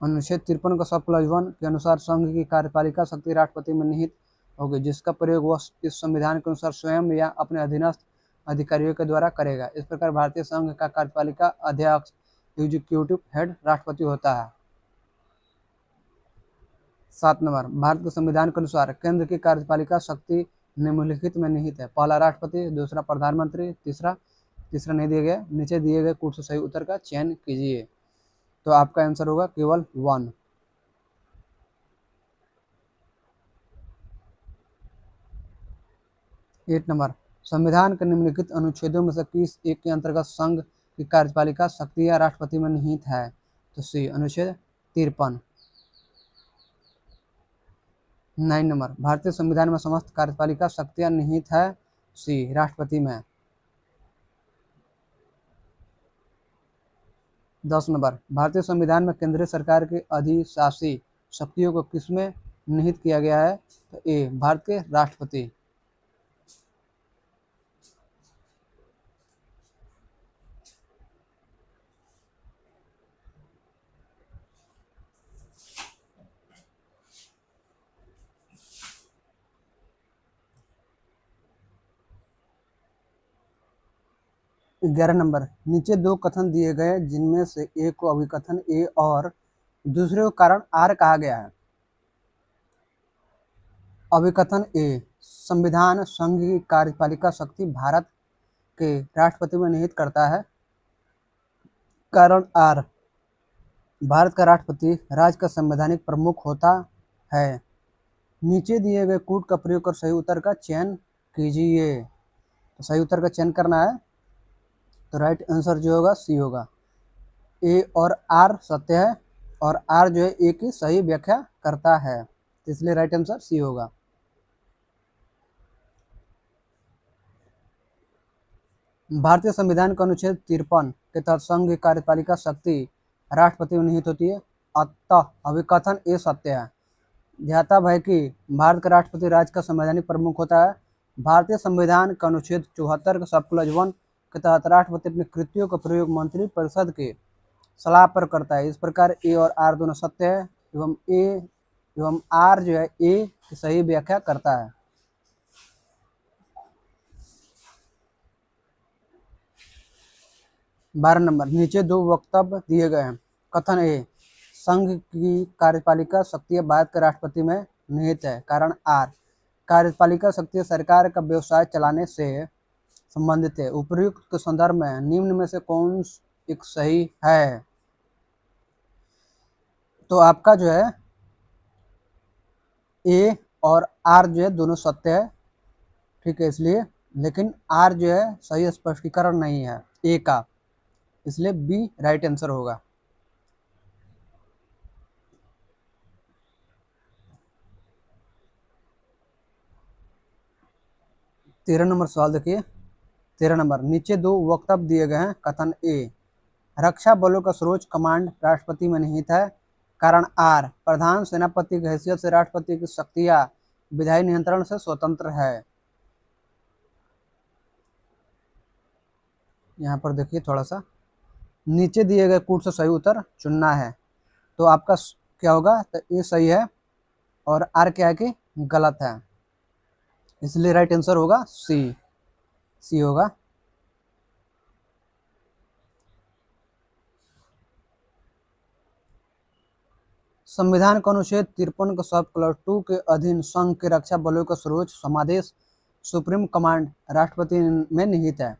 अनुच्छेद 53 का सब क्लॉज 1 के अनुसार संघ की कार्यपालिका शक्ति राष्ट्रपति में निहित होगी, जिसका प्रयोग वह इस संविधान के अनुसार स्वयं या अपने अधीनस्थ अधिकारियों के द्वारा करेगा। इस प्रकार भारतीय संघ का कार्यपालिका अध्यक्ष एग्जीक्यूटिव हेड राष्ट्रपति होता है। 7 नंबर, भारत के संविधान के अनुसार केंद्र की कार्यपालिका शक्ति निम्नलिखित में निहित है। पहला राष्ट्रपति, दूसरा प्रधानमंत्री, तीसरा नहीं दिए गए, नीचे दिए गए कुछ सही उत्तर का चयन कीजिए। तो आपका आंसर होगा केवल 1। 8 नंबर, संविधान के निम्नलिखित अनुच्छेदों में से किस एक के अंतर्गत संघ की कार्यपालिका शक्तियां राष्ट्रपति में निहित है? तो सी अनुच्छेद 53। 9 नंबर, भारतीय संविधान में समस्त कार्यपालिका शक्तियां निहित है। सी राष्ट्रपति में। 10 नंबर, भारतीय संविधान में केंद्रीय सरकार की अधिशासी शक्तियों को किसमें निहित किया गया है? तो ए भारत के राष्ट्रपति। 11 नंबर, नीचे दो कथन दिए गए जिनमें से एक को अभिकथन ए और दूसरे को कारण आर कहा गया है। अभिकथन ए, संविधान संघ की कार्यपालिका शक्ति भारत के राष्ट्रपति में निहित करता है। कारण आर, भारत का राष्ट्रपति राज्य का संवैधानिक प्रमुख होता है। नीचे दिए गए कूट का प्रयोग कर सही उत्तर का चयन कीजिए। तो सही उत्तर का चयन करना है, तो राइट आंसर जो होगा सी होगा। ए और आर सत्य है और आर जो है ए की सही व्याख्या करता है, इसलिए राइट आंसर सी होगा। भारतीय संविधान का अनुच्छेद 53 के तहत संघ की कार्यपालिका शक्ति राष्ट्रपति में निहित होती है, अतः अभिकथन ए सत्य है। ध्यातव्य है कि भारत का राष्ट्रपति राज्य का संवैधानिक प्रमुख होता है। भारतीय संविधान का अनुच्छेद 74 का सब क्लॉज 1 के तहत राष्ट्रपति अपने कृत्यों का प्रयोग मंत्री परिषद के सलाह पर करता है। इस प्रकार ए और आर दोनों सत्य है एवं आर जो है ए की सही व्याख्या करता है। बारह नंबर, नीचे दो वक्तव्य दिए गए हैं। कथन ए, संघ की कार्यपालिका शक्तियां भारत के राष्ट्रपति में निहित है। कारण आर, कार्यपालिका शक्तियां सरकार का व्यवसाय चलाने से संबंधित है। उपर्युक्त के संदर्भ में निम्न में से कौन एक सही है? तो आपका जो है ए और आर जो है दोनों सत्य है, ठीक है, इसलिए, लेकिन आर जो है सही स्पष्टीकरण नहीं है ए का, इसलिए बी राइट आंसर होगा। तेरह नंबर सवाल देखिए। 13 नंबर, नीचे दो वक्तव्य दिए गए हैं। कथन ए, रक्षा बलों का सर्वोच्च कमांड राष्ट्रपति में निहित है। कारण आर, प्रधान सेनापति की हैसियत से राष्ट्रपति की शक्तियां विधायी नियंत्रण से स्वतंत्र है। यहाँ पर देखिए थोड़ा सा, नीचे दिए गए कूट से सही उत्तर चुनना है। तो आपका क्या होगा? तो ए सही है और आर क्या है कि गलत है, इसलिए राइट आंसर होगा सी होगा। संविधान का अनुच्छेद 53 का सब क्लॉज 2 के अधीन संघ के रक्षा बलों का सर्वोच्च समादेश सुप्रीम कमांड राष्ट्रपति में निहित है,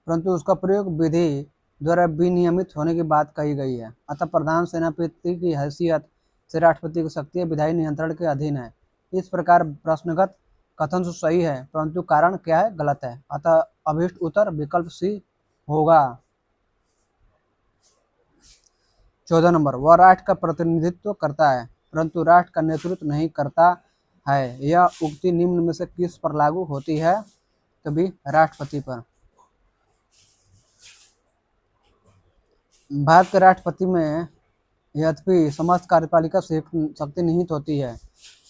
परंतु उसका प्रयोग विधि द्वारा विनियमित होने की बात कही गई है। अतः प्रधान सेनापति की हैसियत से राष्ट्रपति की शक्तियां विधायी नियंत्रण के अधीन है। इस प्रकार प्रश्नगत कथन तो सही है, परंतु कारण क्या है? गलत है। अतः अभीष्ट उत्तर विकल्प सी होगा। 14 नंबर, वह राष्ट्र का प्रतिनिधित्व करता है परंतु राष्ट्र का नेतृत्व नहीं करता है। यह उक्ति निम्न में से किस पर लागू होती है? कभी राष्ट्रपति पर। भारत के राष्ट्रपति में यद्यपि समस्त कार्यपालिका शक्ति निहित होती है,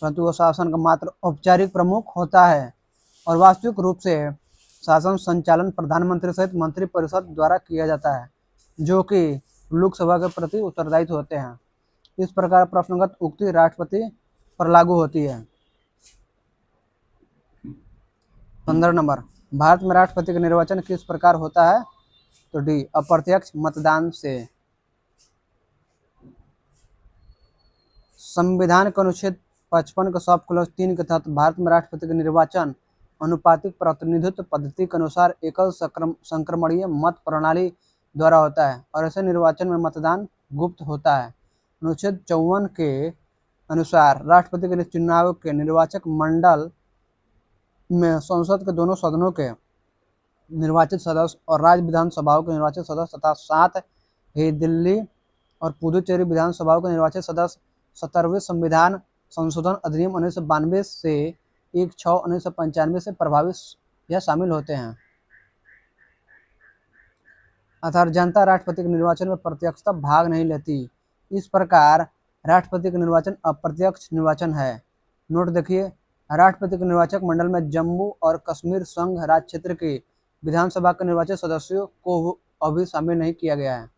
परंतु वह शासन का मात्र औपचारिक प्रमुख होता है। और वास्तविक रूप से शासन संचालन प्रधानमंत्री सहित मंत्रिपरिषद द्वारा किया जाता है, जो कि लोकसभा के प्रति उत्तरदायित्व होते हैं। इस प्रकार प्रश्नगत उक्ति राष्ट्रपति पर लागू होती है। 15 नंबर, भारत में राष्ट्रपति का निर्वाचन किस प्रकार होता है? तो डी, अप्रत्यक्ष मतदान से। संविधान के अनुच्छेद 55 के सब क्लॉज 3 के तहत भारत में राष्ट्रपति का निर्वाचन अनुपातिक प्रतिनिधित्व पद्धति के अनुसार एकल संक्रमणीय मत प्रणाली द्वारा होता है और ऐसे निर्वाचन में मतदान गुप्त होता है। अनुच्छेद 54 के अनुसार राष्ट्रपति के लिए चुनाव के निर्वाचक मंडल में संसद के दोनों सदनों के निर्वाचित सदस्य और राज्य विधानसभाओं के निर्वाचित सदस्य तथा 7 ही दिल्ली और पुदुचेरी विधानसभाओं के निर्वाचित सदस्य 17वें संविधान संशोधन अधिनियम 1992 से 1/6/1995 से प्रभावित या शामिल होते हैं। अतः जनता राष्ट्रपति के निर्वाचन में प्रत्यक्षतः भाग नहीं लेती। इस प्रकार राष्ट्रपति का निर्वाचन अप्रत्यक्ष निर्वाचन है। नोट देखिए, राष्ट्रपति के निर्वाचक मंडल में जम्मू और कश्मीर संघ राज्य क्षेत्र के विधानसभा के निर्वाचित सदस्यों को अभी शामिल नहीं किया गया है।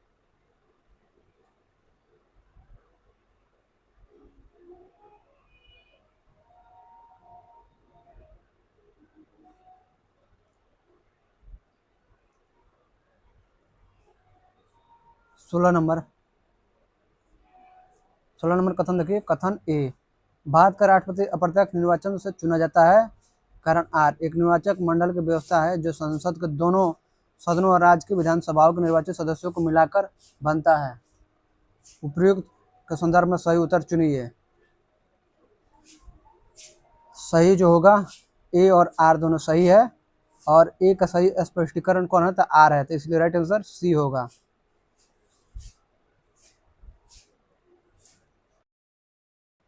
सोलह नंबर कथन देखिए। कथन ए, भारत का राष्ट्रपति अप्रत्यक्ष निर्वाचन से चुना जाता है। कारण आर, एक निर्वाचक मंडल की व्यवस्था है जो संसद के दोनों सदनों और राज्य की विधानसभाओं के निर्वाचित सदस्यों को मिलाकर बनता है। उपयुक्त के संदर्भ में सही उत्तर चुनिए। सही जो होगा, ए और आर दोनों सही है, और ए का सही स्पष्टीकरण कौन है? तो आर है, तो इसलिए राइट आंसर सी होगा।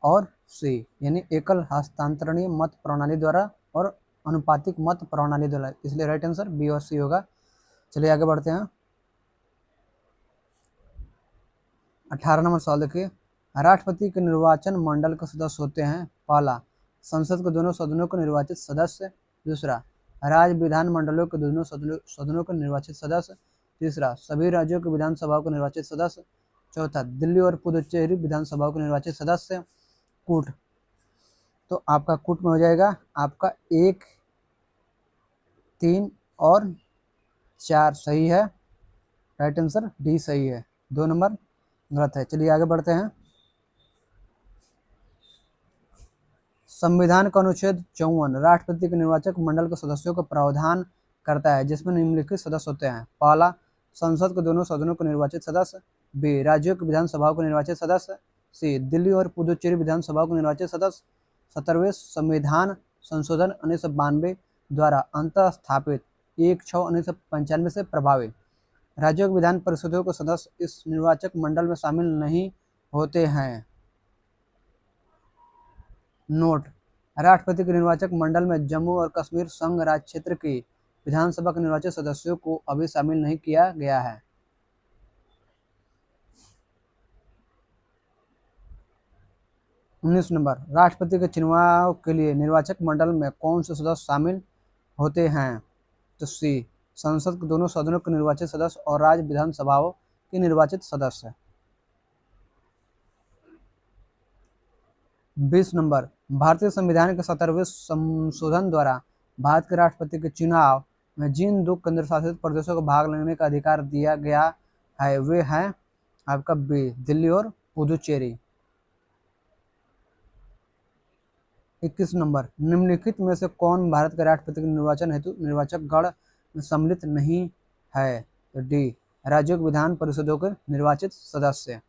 और सी यानी एकल हस्तांतरणीय मत प्रणाली द्वारा और अनुपातिक मत प्रणाली द्वारा, इसलिए राइट आंसर बी और सी होगा। चलिए आगे बढ़ते हैं। 18 नंबर सवाल देखिए। राष्ट्रपति के निर्वाचन मंडल के सदस्य होते हैं। पहला, संसद के दोनों सदनों के निर्वाचित सदस्य। दूसरा, राज्य विधान मंडलों के दोनों सदनों के निर्वाचित सदस्य। तीसरा, सभी राज्यों के विधानसभाओं के निर्वाचित सदस्य। चौथा, दिल्ली और पुदुचेरी विधानसभाओं के निर्वाचित सदस्य। कूट, तो आपका कूट में हो जाएगा आपका 1, 3 और 4 सही है। राइट आंसर डी सही है, 2 नंबर गलत है। चलिए आगे बढ़ते हैं। संविधान का अनुच्छेद 54 राष्ट्रपति के निर्वाचक मंडल के सदस्यों का प्रावधान करता है, जिसमें निम्नलिखित सदस्य होते हैं। पहला, संसद के दोनों सदनों के निर्वाचित सदस्य। बी, राज्यों की विधानसभाओं के निर्वाचित सदस्य। सी, दिल्ली और पुदुचेरी विधानसभाओं के निर्वाचित सदस्य। 17वें संविधान संशोधन 1992 द्वारा अंतः स्थापित 1/6/1995 से प्रभावी। राज्यों की विधान परिषदों के सदस्य इस निर्वाचक मंडल में शामिल नहीं होते हैं। नोट, राष्ट्रपति के निर्वाचक मंडल में जम्मू और कश्मीर संघ राज्य क्षेत्र की विधानसभा के निर्वाचित सदस्यों को अभी शामिल नहीं किया गया है। 19 नंबर, राष्ट्रपति के चुनाव के लिए निर्वाचक मंडल में कौन से सदस्य शामिल होते हैं? तो सी, संसद के दोनों सदनों के निर्वाचित सदस्य और राज्य विधानसभाओं के निर्वाचित सदस्य। 20 नंबर, भारतीय संविधान के 17वें संशोधन द्वारा भारत के राष्ट्रपति के चुनाव में जिन 2 केंद्र शासित प्रदेशों को भाग लेने का अधिकार दिया गया है वे हैं आपका बी, दिल्ली और पुदुचेरी। 21 नंबर, निम्नलिखित में से कौन भारत के राष्ट्रपति के निर्वाचन हेतु निर्वाचक गण में सम्मिलित नहीं है? तो डी, राज्यों के विधान परिषदों के निर्वाचित सदस्य।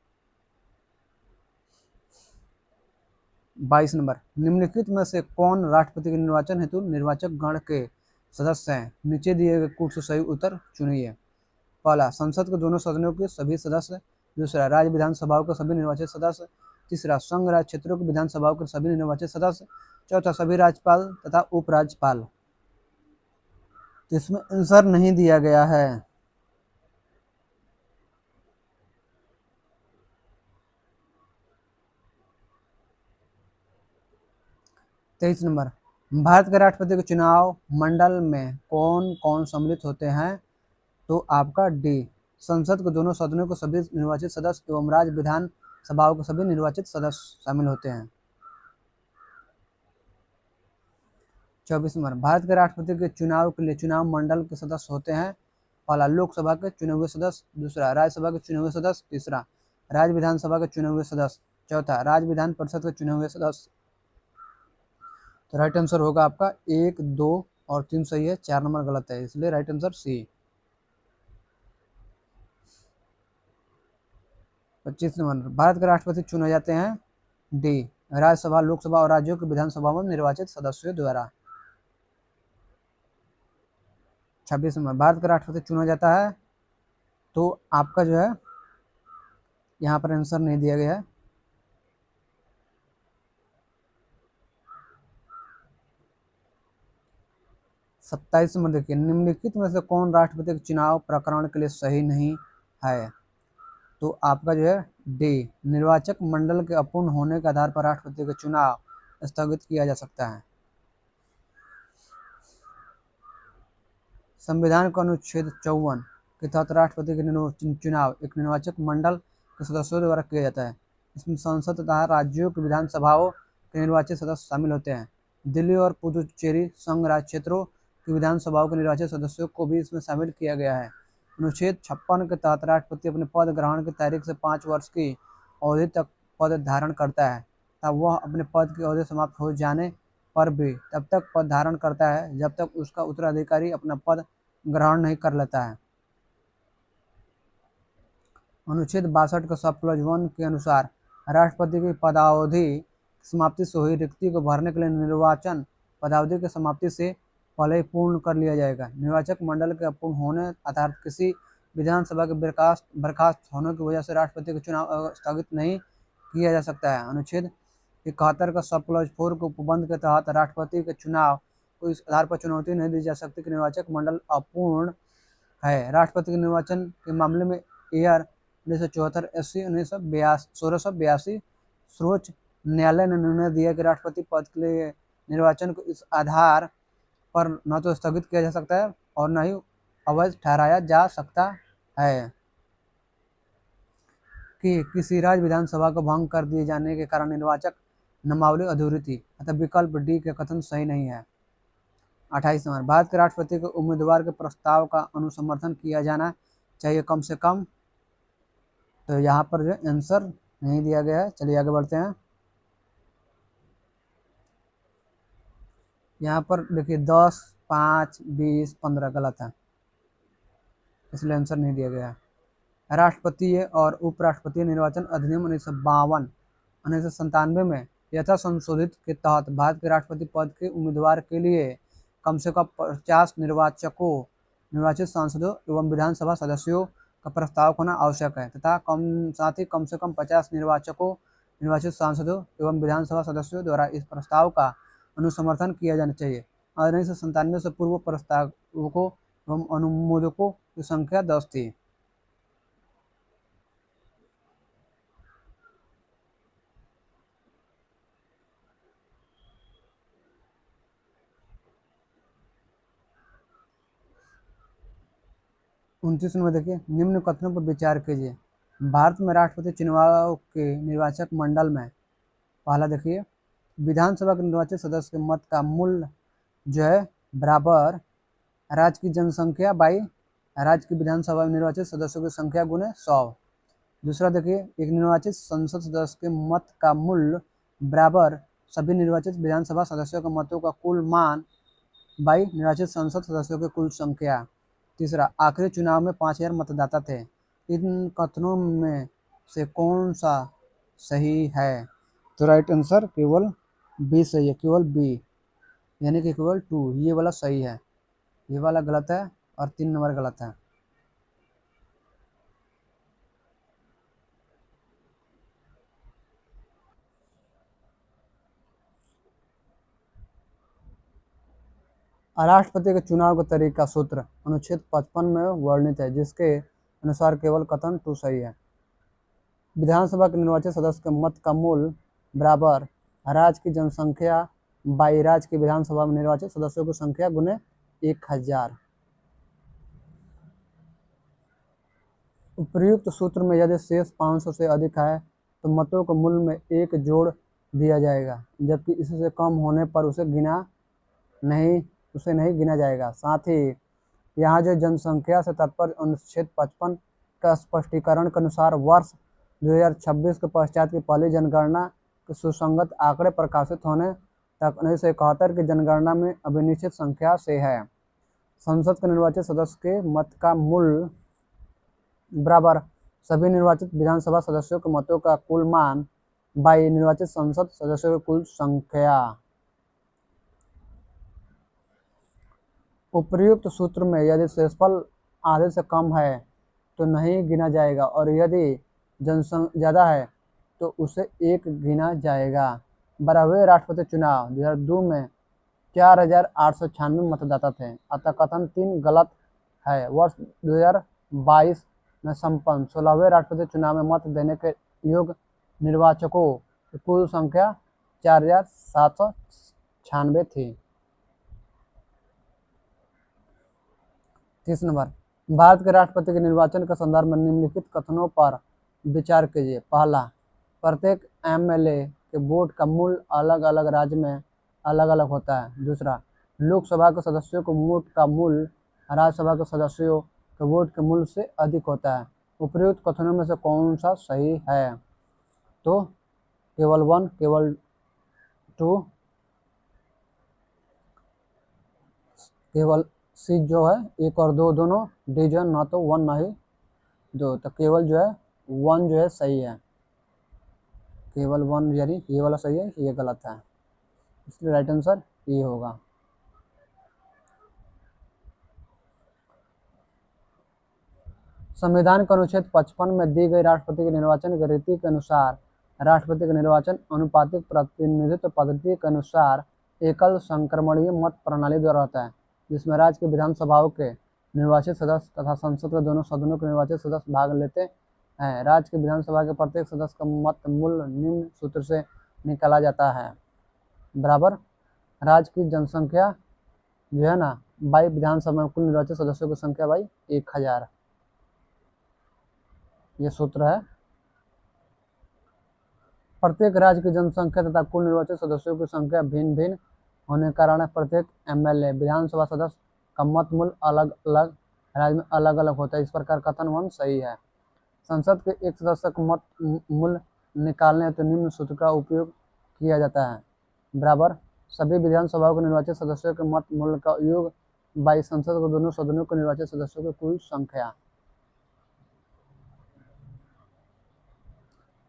22 नंबर, निम्नलिखित में से कौन राष्ट्रपति के निर्वाचन हेतु निर्वाचक गण के सदस्य हैं? नीचे दिए गए कूट से सही उत्तर चुनिए। पहला, संसद के दोनों सदनों के सभी सदस्य। दूसरा, राज्य विधानसभाओं के सभी निर्वाचित सदस्य। तीसरा, संघ राज्य क्षेत्रों की विधानसभाओं के सभी निर्वाचित सदस्य। चौथा, सभी राज्यपाल तथा उपराज्यपाल। इसमें आंसर नहीं दिया गया है। 23 नंबर, भारत के राष्ट्रपति के चुनाव मंडल में कौन कौन सम्मिलित होते हैं? तो आपका डी, संसद के दोनों सदनों के सभी निर्वाचित सदस्य एवं राज्य विधान सभाओं के सभी निर्वाचित सदस्य शामिल होते हैं। 24 नंबर, भारत के राष्ट्रपति के चुनाव के लिए चुनाव मंडल के सदस्य होते हैं। पहला, लोकसभा के चुने हुए सदस्य, दूसरा राज्यसभा के चुने हुए सदस्य, तीसरा राज्य विधानसभा के चुने हुए सदस्य, चौथा राज्य विधान परिषद के चुने हुए सदस्य। तो राइट आंसर होगा आपका 1, 2 और 3 सही है, 4 नंबर गलत है, इसलिए right answer C. 25 number, Bharat के राष्ट्रपति चुने जाते हैं। डी, राज्यसभा, लोकसभा और राज्यों की विधानसभा में निर्वाचित सदस्यों द्वारा। 26 नंबर, भारत का राष्ट्रपति चुना जाता है। तो आपका जो है यहाँ पर आंसर नहीं दिया गया है। 27 में देखिए, निम्नलिखित में से कौन राष्ट्रपति के चुनाव प्रकरण के लिए सही नहीं है? तो आपका जो है डी, निर्वाचक मंडल के अपूर्ण होने के आधार पर राष्ट्रपति का चुनाव स्थगित किया जा सकता है। संविधान का अनुच्छेद 54 के तहत राष्ट्रपति के चुनाव एक निर्वाचक मंडल के सदस्यों द्वारा किया जाता है। इसमें संसद तथा राज्यों की विधानसभाओं के निर्वाचित सदस्य शामिल होते हैं। दिल्ली और पुदुचेरी संघ राज्य क्षेत्रों की विधानसभाओं के निर्वाचित सदस्यों को भी इसमें शामिल किया गया है। अनुच्छेद 56 के तहत राष्ट्रपति अपने पद ग्रहण की तारीख से 5 वर्ष की अवधि तक पद धारण करता है तब वह अपने पद की अवधि समाप्त हो जाने पर भी तब तक पद धारण करता है जब तक उसका उत्तराधिकारी अपना पद ग्रहण नहीं कर लेता है। अनुच्छेद 62 के सब क्लॉज 1 के अनुसार राष्ट्रपति की पदावधि समाप्ति से हुई रिक्ति को भरने के लिए निर्वाचन पदावधि की समाप्ति से पहले ही पूर्ण कर लिया जाएगा। निर्वाचक मंडल के अपूर्ण होने अर्थात किसी विधानसभा के बर्खास्त होने की वजह से राष्ट्रपति का चुनाव स्थगित नहीं किया जा सकता है। अनुच्छेद 71 का सब क्लॉज 4 के उपबंध के तहत राष्ट्रपति के चुनाव को इस आधार पर चुनौती नहीं दी जा सकती कि निर्वाचक मंडल अपूर्ण है। राष्ट्रपति के निर्वाचन के मामले में एयर 1974 SC 1682 सर्वोच्च न्यायालय ने निर्णय दिया कि राष्ट्रपति पद के लिए निर्वाचन को इस आधार पर न तो स्थगित किया जा सकता है और न ही अवैध ठहराया जा सकता है कि किसी राज्य विधानसभा को भंग कर दिए जाने के कारण निर्वाचक नामावली अधूरी थी, अतः विकल्प डी का कथन सही नहीं है। 28 नंबर, भारत के राष्ट्रपति के उम्मीदवार के प्रस्ताव का अनुसमर्थन किया जाना चाहिए कम से कम। तो यहाँ पर जो आंसर नहीं दिया गया है, चलिए आगे बढ़ते हैं। यहाँ पर देखिए 10, 5, 20, 15 गलत है, इसलिए आंसर नहीं दिया गया है। राष्ट्रपति और उपराष्ट्रपति निर्वाचन अधिनियम 1997 में यथा संशोधित के तहत भारत के राष्ट्रपति पद के उम्मीदवार के लिए कम से कम 50 निर्वाचित सांसदों एवं विधानसभा सदस्यों का प्रस्ताव होना आवश्यक है तथा साथ ही कम से कम 50 निर्वाचित सांसदों एवं विधानसभा सदस्यों द्वारा इस प्रस्ताव का अनुसमर्थन किया जाना चाहिए। 1997 से पूर्व प्रस्तावकों एवं अनुमोदकों की संख्या 10 थी। उनतीस में देखिए, निम्न कथनों पर विचार कीजिए। भारत में राष्ट्रपति चुनाव के निर्वाचक मंडल में पहला देखिए, विधानसभा के निर्वाचित सदस्य के मत का मूल्य जो है बराबर राज्य की जनसंख्या बाई राज्य की विधानसभा में निर्वाचित सदस्यों की संख्या गुने 100। दूसरा देखिए, एक निर्वाचित संसद सदस्य के मत का मूल्य बराबर सभी निर्वाचित विधानसभा सदस्यों के मतों का कुल मान बाई निर्वाचित संसद सदस्यों की कुल संख्या। तीसरा, आखिरी चुनाव में 5000 मतदाता थे। इन कथनों में से कौन सा सही है? तो राइट आंसर केवल बी सही है, केवल बी, यानी कि केवल 2, ये वाला सही है, ये वाला गलत है और 3 नंबर गलत है। राष्ट्रपति के चुनाव का तरीका सूत्र अनुच्छेद 55 में वर्णित है, जिसके अनुसार केवल कथन 2 सही है। विधानसभा के निर्वाचित सदस्य के मत का मूल्य बराबर राज्य की जनसंख्या बाई राज्य की विधानसभा में निर्वाचित सदस्यों की संख्या गुने 1000। उपयुक्त सूत्र में यदि शेष 500 से अधिक है तो मतों के मूल्य में 1 जोड़ दिया जाएगा, जबकि इससे कम होने पर उसे नहीं गिना जाएगा। साथ ही यहाँ जो जनसंख्या से तात्पर्य अनुच्छेद 55 का स्पष्टीकरण के अनुसार वर्ष 2026 के पश्चात की पहली जनगणना के सुसंगत आंकड़े प्रकाशित होने तक 1971 की जनगणना में अभिनिश्चित संख्या से है। संसद के निर्वाचित सदस्य के मत का मूल्य बराबर सभी निर्वाचित विधानसभा सदस्यों के मतों का कुल मान बाई निर्वाचित संसद सदस्यों की कुल संख्या। उपर्युक्त सूत्र में यदि शेषफल आधे से कम है तो नहीं गिना जाएगा और यदि जनसंख्या ज़्यादा है तो उसे 1 गिना जाएगा। 12वें राष्ट्रपति चुनाव 2002 में 4896 मतदाता थे, अतः कथन 3 गलत है। वर्ष 2022 में संपन्न 16वें राष्ट्रपति चुनाव में मत देने के योग्य निर्वाचकों की कुल संख्या 4796 थी। 30 नंबर, भारत के राष्ट्रपति के निर्वाचन के संदर्भ में निम्नलिखित कथनों पर विचार कीजिए। पहला, प्रत्येक एमएलए के वोट का मूल्य अलग अलग राज्य में अलग अलग होता है। दूसरा, लोकसभा के सदस्यों के वोट का मूल्य राज्यसभा के सदस्यों के वोट के मूल्य से अधिक होता है। उपयुक्त कथनों में से कौन सा सही है? तो केवल 1, केवल 2, केवल सी जो है 1 और 2 दोनों, डी जो है ना तो 1 ना ही 2, तो केवल जो है 1 जो है सही है। केवल 1 यानी ये वाला सही है, ये गलत है, इसलिए राइट आंसर ये होगा। संविधान के अनुच्छेद 55 में दी गई राष्ट्रपति के निर्वाचन की रीति के अनुसार राष्ट्रपति का निर्वाचन अनुपातिक प्रतिनिधित्व पद्धति के अनुसार एकल संक्रमणीय मत प्रणाली द्वारा होता है, जिसमें राज्य की विधानसभाओं के निर्वाचित सदस्य तथा संसद के दोनों सदनों के निर्वाचित सदस्य भाग लेते हैं। राज्य की विधानसभा के प्रत्येक सदस्य का मत मूल्य निम्न सूत्र से निकाला जाता है, बराबर राज्य की जनसंख्या जो है ना बाई विधानसभा में कुल निर्वाचित सदस्यों की संख्या बाई 1000। ये सूत्र है। प्रत्येक राज्य की जनसंख्या तथा कुल निर्वाचित सदस्यों की संख्या भिन्न भिन्न होने के कारण प्रत्येक एमएलए विधानसभा सदस्य का मत मूल्य अलग अलग राज्य में अलग अलग होता है। इस प्रकार कथन 1 सही है। संसद के एक सदस्य का मत मूल्य निकालने हेतु निम्न सूत्र का उपयोग किया जाता है, बराबर सभी विधानसभाओं के निर्वाचित सदस्यों के मत मूल्य का योग बाई संसद के दोनों सदनों के निर्वाचित सदस्यों की कुल संख्या।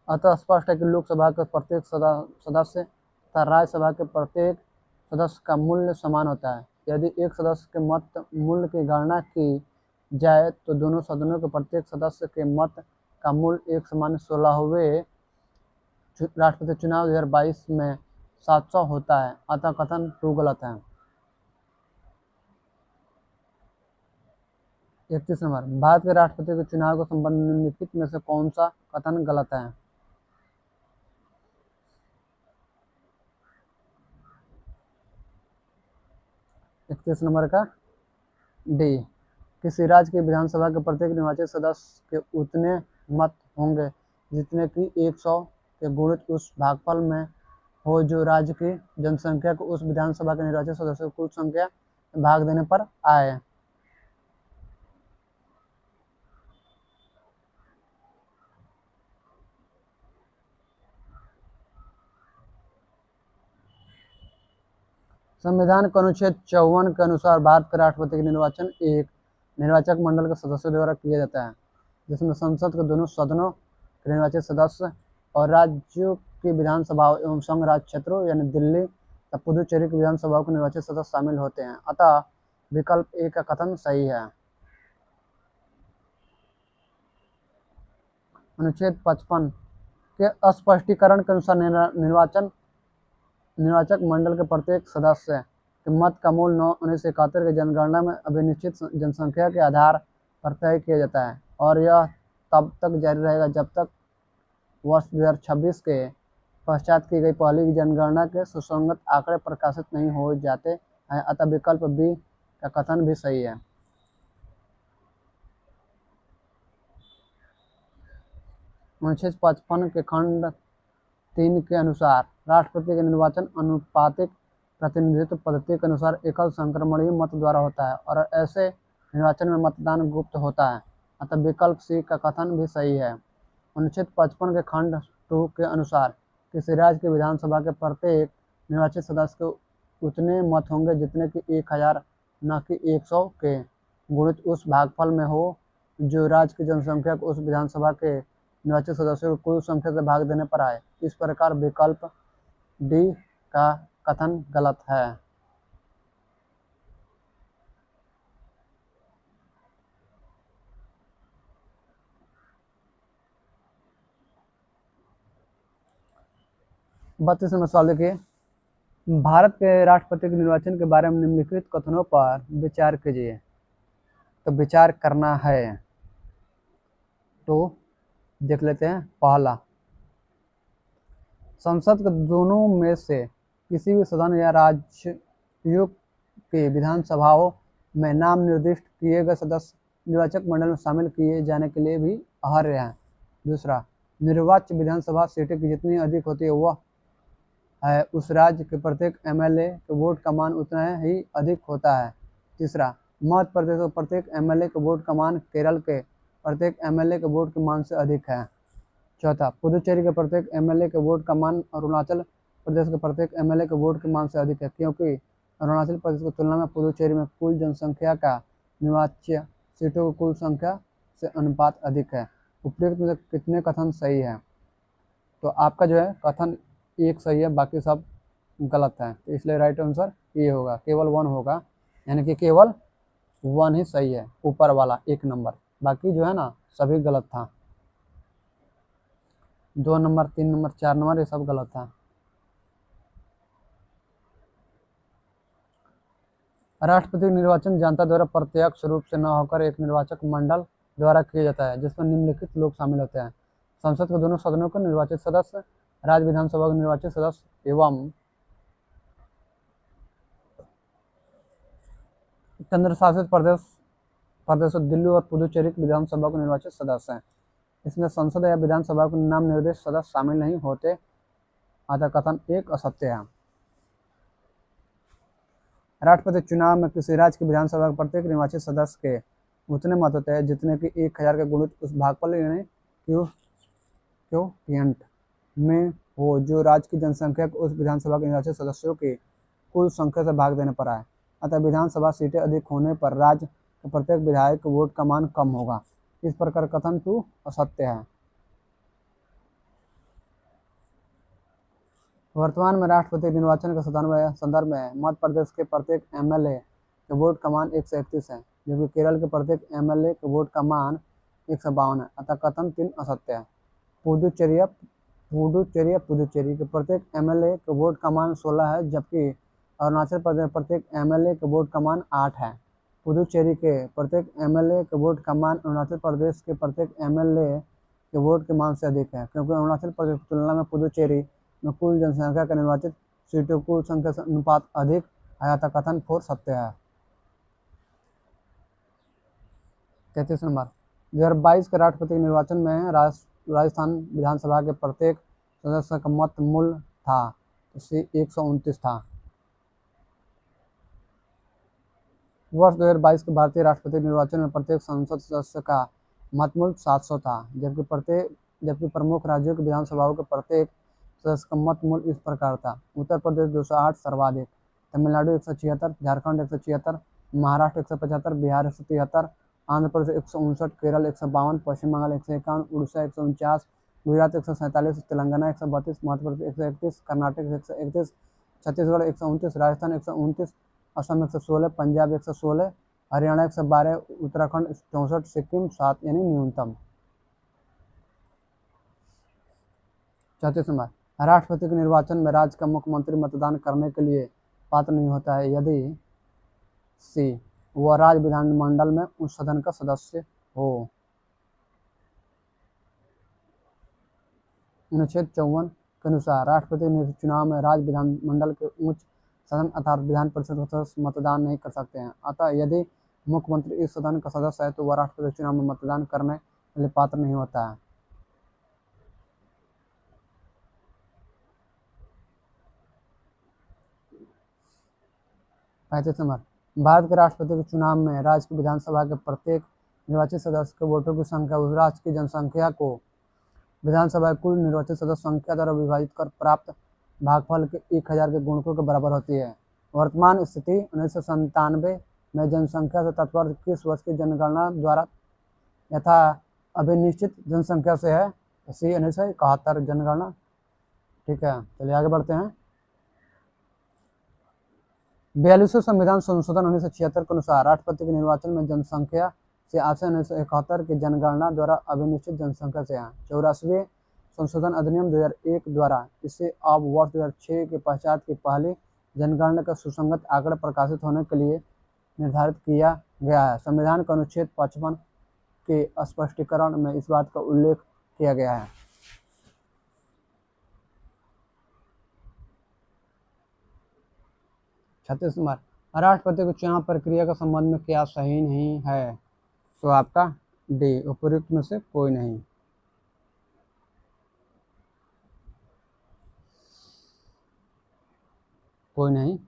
अतः स्पष्ट है कि लोकसभा के प्रत्येक सदस्य तथा राज्यसभा के प्रत्येक सदस्य का मूल्य समान होता है। यदि एक सदस्य के मत मूल्य की गणना की जाए तो दोनों सदनों के प्रत्येक सदस्य के मत का मूल्य एक समान 16वें राष्ट्रपति चुनाव 2022 में 700 होता है, अतः कथन 2 गलत है। 31 नंबर, भारत के राष्ट्रपति के चुनाव के संबंध में निम्नलिखित में से कौन सा कथन गलत है? 31 नंबर का डी, किसी राज्य की विधानसभा के प्रत्येक निर्वाचित सदस्य के उतने मत होंगे जितने कि 100 के गुणित उस भागफल में हो जो राज्य की जनसंख्या को उस विधानसभा के निर्वाचित सदस्यों की कुल संख्या में भाग देने पर आए। संविधान के अनुच्छेद 54 के अनुसार भारत के राष्ट्रपति का निर्वाचन एक निर्वाचक मंडल के सदस्यों द्वारा किया जाता है, जिसमें संसद के दोनों सदनों के निर्वाचित सदस्य और राज्यों की विधानसभाओं एवं संघ राज्य क्षेत्रों यानी दिल्ली तथा पुदुचेरी की विधानसभाओं के निर्वाचित सदस्य शामिल होते हैं, अतः विकल्प ए का कथन सही है। अनुच्छेद 55 के स्पष्टीकरण के अनुसार निर्वाचक मंडल के प्रत्येक सदस्य के मत का मूल्य 1971 की जनगणना में अभिनिश्चित जनसंख्या के आधार पर तय किया जाता है और यह तब तक जारी रहेगा जब तक वर्ष 2026 के पश्चात की गई पहली जनगणना के सुसंगत आंकड़े प्रकाशित नहीं हो जाते हैं, अतः विकल्प बी का कथन भी सही है। अनुच्छेद 55 के खंड 3 के अनुसार राष्ट्रपति का निर्वाचन अनुपातिक प्रतिनिधित्व पद्धति के अनुसार एकल संक्रमणीय मत द्वारा होता है और ऐसे निर्वाचन में मतदान गुप्त होता है, अतः विकल्प सी का कथन भी सही है। अनुच्छेद 55 के खंड 2 के अनुसार किसी राज्य की विधानसभा के प्रत्येक निर्वाचित सदस्य के उतने मत होंगे जितने कि 1000 न कि 100 के गुणित उस भागफल में हो जो राज्य की जनसंख्या को उस विधानसभा के निर्वाचित सदस्यों को कुल संख्या से भाग देने पर आए। इस प्रकार विकल्प डी का कथन गलत है। बत्तीस नंबर सवाल देखिए, भारत के राष्ट्रपति के निर्वाचन के बारे में निम्नलिखित कथनों पर विचार कीजिए। तो विचार करना है तो देख लेते हैं। पहला, संसद के दोनों में से किसी भी सदन या राज्यों के विधानसभाओं में नाम निर्दिष्ट किए गए सदस्य निर्वाचक मंडल में शामिल किए जाने के लिए भी अहर्य हैं। दूसरा, निर्वाच्य विधानसभा सीटें की जितनी अधिक होती है वह है उस राज्य के प्रत्येक एमएलए के वोट का मान उतना ही अधिक होता है। तीसरा, मध्य प्रदेश के प्रत्येक एमएलए के वोट का मान केरल के प्रत्येक एमएलए के वोट के मान से अधिक है। चौथा, पुदुचेरी के प्रत्येक एमएलए के वोट का मान अरुणाचल प्रदेश के प्रत्येक एमएलए के वोट के मान से अधिक है, क्योंकि अरुणाचल प्रदेश की तुलना में पुदुचेरी में कुल जनसंख्या का निर्वाच्य सीटों की कुल संख्या से अनुपात अधिक है। उपयुक्त में कितने कथन सही है? तो आपका जो है कथन एक सही है, बाकी सब गलत है, तो इसलिए राइट आंसर ये होगा, केवल 1 होगा, यानी कि केवल 1 ही सही है, ऊपर वाला 1 नंबर, बाकी जो है ना सभी गलत था। 2 नंबर 3 नंबर 4 नंबर ये सब गलत था। राष्ट्रपति निर्वाचन जनता द्वारा प्रत्यक्ष रूप से न होकर एक निर्वाचक मंडल द्वारा किया जाता है जिसमें निम्नलिखित लोग शामिल होते हैं। संसद के दोनों सदनों के निर्वाचित सदस्य, राज्य विधानसभा के निर्वाचित सदस्य एवं केंद्र शासित प्रदेशों दिल्ली और पुदुचेरी की विधानसभा के निर्वाचित सदस्य हैं। इसमें संसद या विधानसभा के नाम निर्दिष्ट सदस्य शामिल नहीं होते, अतः कथन एक असत्य है। राष्ट्रपति चुनाव में किसी राज्य की विधानसभा के प्रत्येक निर्वाचित सदस्य के उतने मत होते हैं जितने कि 1000 के गुणित उस भागफल यानी क्वोटिएंट में हो जो राज्य की जनसंख्या को उस विधानसभा के निर्वाचित सदस्यों की कुल संख्या से भाग देने पर आए। अतः विधानसभा सीटें अधिक होने पर राज्य के प्रत्येक विधायक के वोट का मान कम होगा। इस प्रकार कथन 2 असत्य है। वर्तमान में राष्ट्रपति निर्वाचन के संदर्भ में मध्य प्रदेश के प्रत्येक एमएलए के वोट का मान 131 है, जबकि केरल के प्रत्येक एमएलए के वोट का मान 152 है, अतः कथन 3 असत्य है। पुदुचेरी के प्रत्येक एमएलए के वोट का मान 16 है, जबकि अरुणाचल प्रदेश के प्रत्येक एमएलए के वोट का मान 8 है। पुदुचेरी के प्रत्येक एमएलए के वोट का मान अरुणाचल प्रदेश के प्रत्येक एमएलए के वोट के मान से अधिक है, क्योंकि अरुणाचल प्रदेश की तुलना में पुदुचेरी में कुल जनसंख्या के निर्वाचित सीटों कुल संख्या से अनुपात अधिक है, अतः कथन 4 सत्य है। 33 नंबर, 2022 के राष्ट्रपति के निर्वाचन में राजस्थान विधानसभा के प्रत्येक सदस्य का मत मूल्य था, तो 129 था। वर्ष 2022 के भारतीय राष्ट्रपति निर्वाचन में प्रत्येक संसद सदस्य का मत मूल्य 700 था, जबकि प्रमुख राज्यों की विधानसभाओं के प्रत्येक सदस्य का मत मूल्य इस प्रकार था। उत्तर प्रदेश 208 सर्वाधिक, तमिलनाडु 176, झारखंड 176, महाराष्ट्र 175, बिहार 173, आंध्र प्रदेश 159, केरल 152, पश्चिम बंगाल 151, उड़ीसा 149, गुजरात 147, तेलंगाना 132, मध्य प्रदेश 131, कर्नाटक 131, छत्तीसगढ़ 129, राजस्थान 129, असम 116, पंजाब 116, हरियाणा 112, उत्तराखंड 64, सिक्किम 7 यानी न्यूनतम। 34 नंबर, राष्ट्रपति के निर्वाचन में राज्य का मुख्यमंत्री मतदान करने के लिए पात्र नहीं होता है यदि सी वह राज्य विधानमंडल में उस सदन का सदस्य हो। अनुच्छेद 54 के अनुसार राष्ट्रपति चुनाव में राज्य विधानमंडल के उच्च सदन अर्थात विधान परिषद का सदस्य मतदान नहीं कर सकते हैं। अतः यदि मुख्यमंत्री इस सदन का सदस्य है तो वह राष्ट्रपति चुनाव में मतदान करने के लिए पात्र नहीं होता है। 35 नंबर, भारत के राष्ट्रपति के चुनाव में राज्य की विधानसभा के प्रत्येक निर्वाचित सदस्य के वोटों की संख्या उस राज्य की जनसंख्या को विधानसभा कुल निर्वाचित सदस्य संख्या द्वारा विभाजित कर प्राप्त भागफल के 1000 के गुणकों के बराबर होती है। वर्तमान स्थिति 1997 में जनसंख्या से तात्पर्य किस वर्ष की जनगणना द्वारा यथा अभिनिश्चित जनसंख्या से है? इसी 1971 जनगणना। ठीक है, चलिए आगे बढ़ते हैं। 42वें संविधान संशोधन 1976 के अनुसार राष्ट्रपति के निर्वाचन में जनसंख्या से आशय 1971 की जनगणना द्वारा अभिनिश्चित जनसंख्या से है। 84वें संशोधन अधिनियम 2001 द्वारा इसे अब वर्ष 2006 के पश्चात की पहली जनगणना का सुसंगत आंकड़े प्रकाशित होने के लिए निर्धारित किया गया है। संविधान के अनुच्छेद 55 के स्पष्टीकरण में इस बात का उल्लेख किया गया है। 36 नंबर, राष्ट्रपति को चुनाव प्रक्रिया के संबंध में क्या सही नहीं है? तो आपका डी, उपयुक्त में से कोई नहीं। कोई नहीं।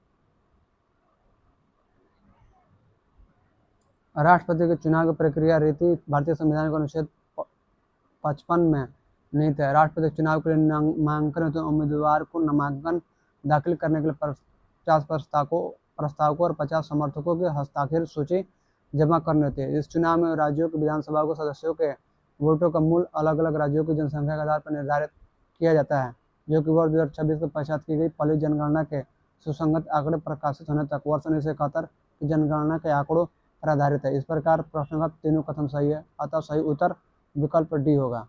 राष्ट्रपति के चुनाव की प्रक्रिया रीति भारतीय संविधान के अनुच्छेद 55 में निहित है। राष्ट्रपति चुनाव के लिए नामांकन तो उम्मीदवार को नामांकन दाखिल करने के लिए 50 प्रस्तावकों और 50 समर्थकों की हस्ताक्षर सूची जमा करनी होती है। इस चुनाव में राज्यों की विधानसभा को सदस्यों के वोटों का मूल्य अलग अलग राज्यों की जनसंख्या के आधार पर निर्धारित किया जाता है, जो कि वर्ष 2026 के पश्चात की गई पहली जनगणना के सुसंगत आंकड़े प्रकाशित होने तक वर्ष 1971 की जनगणना के आंकड़ों पर आधारित है। इस प्रकार प्रश्न का तीनों कथन सही है, अतः सही उत्तर विकल्प डी होगा।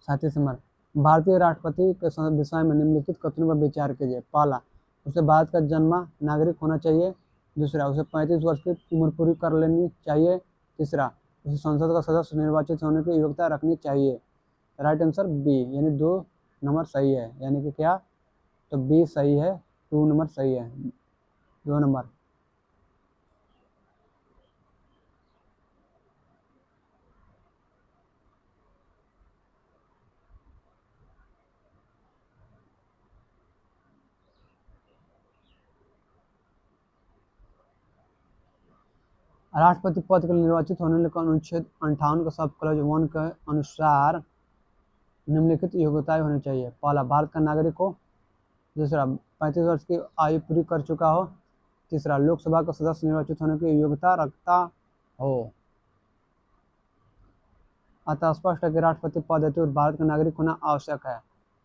37 नंबर, भारतीय राष्ट्रपति के विषय में निम्नलिखित कथनों पर विचार कीजिए। पहला, उसे भारत का जन्मा नागरिक होना चाहिए। दूसरा, उसे 35 वर्ष की उम्र पूरी कर लेनी चाहिए। तीसरा, उसे संसद का सदस्य निर्वाचित होने की योग्यता रखनी चाहिए। राइट आंसर बी, यानी 2 नंबर सही है। यानी कि क्या? तो बी सही है, 2 नंबर सही है, 2 नंबर। राष्ट्रपति पद के लिए निर्वाचित होने के अनुच्छेद 58 का सब क्लॉज 1 के अनुसार निम्नलिखित योग्यताएं होनी चाहिए। पहला, भारत का नागरिक हो। दूसरा, 35 वर्ष की आयु पूरी कर चुका हो। तीसरा, लोकसभा का सदस्य निर्वाचित होने की योग्यता रखता हो। अतः स्पष्ट है कि राष्ट्रपति पद हेतु भारत का नागरिक होना आवश्यक है,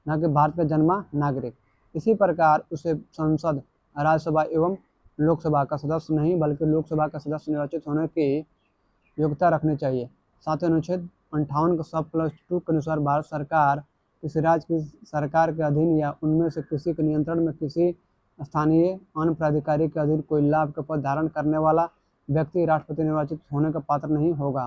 न कि भारत का जन्मा नागरिक। इसी प्रकार उसे संसद, राज्यसभा एवं लोकसभा का सदस्य नहीं बल्कि लोकसभा का सदस्य निर्वाचित होने की योग्यता रखनी चाहिए। साथ ही अनुच्छेद 58 का सब क्लॉज 2 के अनुसार भारत सरकार किसी राज्य की सरकार के अधीन या उनमें से किसी के नियंत्रण में किसी स्थानीय अन्य प्राधिकारी के अधीन कोई लाभ का पद धारण करने वाला व्यक्ति राष्ट्रपति निर्वाचित होने का पात्र नहीं होगा।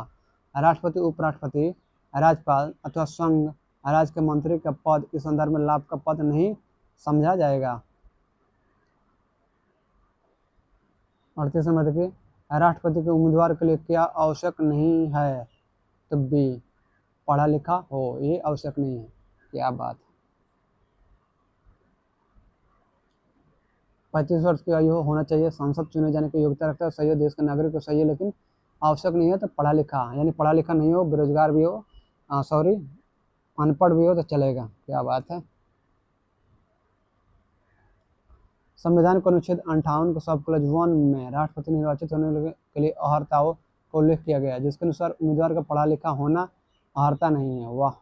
राष्ट्रपति, उपराष्ट्रपति, राज्यपाल अथवा संघ राज्य के मंत्री का पद इस संदर्भ में लाभ का पद नहीं समझा जाएगा। 38 नंबर देखिए, राष्ट्रपति के उम्मीदवार के लिए क्या आवश्यक नहीं है? तो बी, पढ़ा लिखा हो, ये आवश्यक नहीं है। क्या बात है। 35 वर्ष की आयु होना चाहिए, संसद चुने जाने की योग्यता रखता है, सही है, देश का नागरिक तो सही है, लेकिन आवश्यक नहीं है। तो पढ़ा लिखा, यानी पढ़ा लिखा नहीं हो, बेरोजगार भी हो, सॉरी अनपढ़ भी हो तो चलेगा। क्या बात है। संविधान के अनुच्छेद 58 के सब क्लॉज 1 में राष्ट्रपति निर्वाचित होने के लिए अर्हताओं का उल्लेख किया गया है, जिसके अनुसार उम्मीदवार का पढ़ा लिखा होना अर्हता नहीं है। वाह।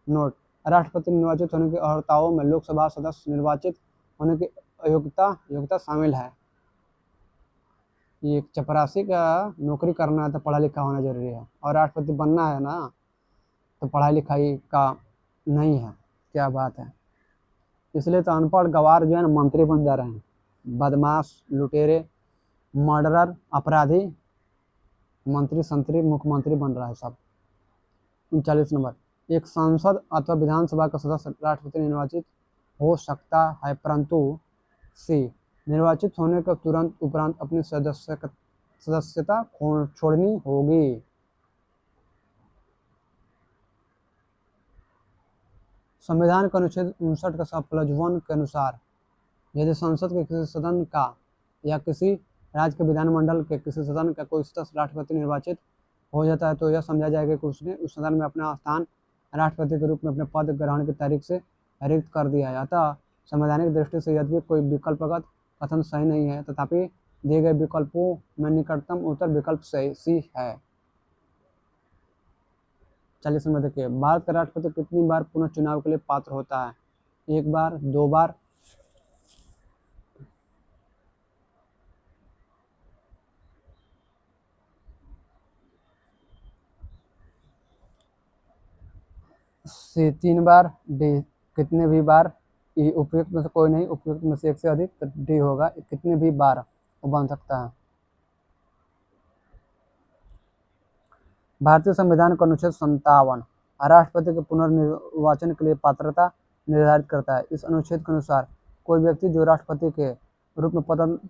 नोट, राष्ट्रपति निर्वाचित होने की अर्हताओं में लोकसभा सदस्य निर्वाचित होने की योग्यता शामिल है। ये चपरासी का नौकरी करना है तो पढ़ा लिखा होना जरूरी है, और राष्ट्रपति बनना है ना तो पढ़ाई लिखाई का नहीं है। क्या बात है। इसलिए तो अनपढ़ गवार जो है ना मंत्री बन जा रहे हैं, बदमाश, लुटेरे, मर्डरर, अपराधी मंत्री संतरी मुख्यमंत्री बन रहा है सब। 39 नंबर, एक सांसद अथवा विधानसभा का सदस्य राष्ट्रपति निर्वाचित हो सकता है, परंतु सी निर्वाचित होने के तुरंत उपरांत अपनी सदस्यता छोड़नी होगी। संविधान के अनुच्छेद 59 का सब प्लस 1 के अनुसार यदि संसद के किसी सदन का या किसी राज्य के विधानमंडल के किसी सदन का कोई सदस्य राष्ट्रपति निर्वाचित हो जाता है तो यह समझा जाएगा कि उसने उस सदन में अपना स्थान राष्ट्रपति के रूप में अपने पद ग्रहण की तारीख से रिक्त कर दिया है। अतः संवैधानिक दृष्टि से यद्यपि कोई विकल्पगत कथन सही नहीं है, तथापि दिए गए विकल्पों में निकटतम उत्तर विकल्प सी है। 40 नंबर देखिए, भारत का राष्ट्रपति कितनी बार पुनः चुनाव के लिए पात्र होता है? 1 बार, 2 बार, 3 बार, डी कितने भी बार, ई उपयुक्त में से कोई नहीं, उपयुक्त में से एक से अधिक, तो डी होगा कितने भी बार वो बन सकता है। भारतीय संविधान का अनुच्छेद 57 राष्ट्रपति के पुनर्निर्वाचन के लिए पात्रता निर्धारित करता है। इस अनुच्छेद के अनुसार कोई व्यक्ति जो राष्ट्रपति के रूप में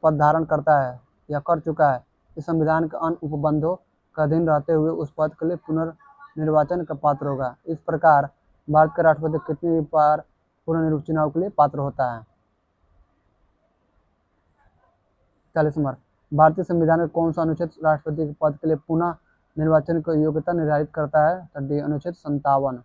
पद धारण करता है या कर चुका है, इस संविधान के अन्य उपबंधों के अधीन रहते हुए उस पद के लिए पुनर्निर्वाचन का पात्र होगा। इस प्रकार भारत का राष्ट्रपति कितनी भी बार पुनर्निर्वाचन चुनाव के लिए पात्र होता है? 40 नंबर, भारतीय संविधान का कौन सा अनुच्छेद राष्ट्रपति के पद के लिए पुनः निर्वाचन की योग्यता निर्धारित करता है? तो डी अनुच्छेद 57।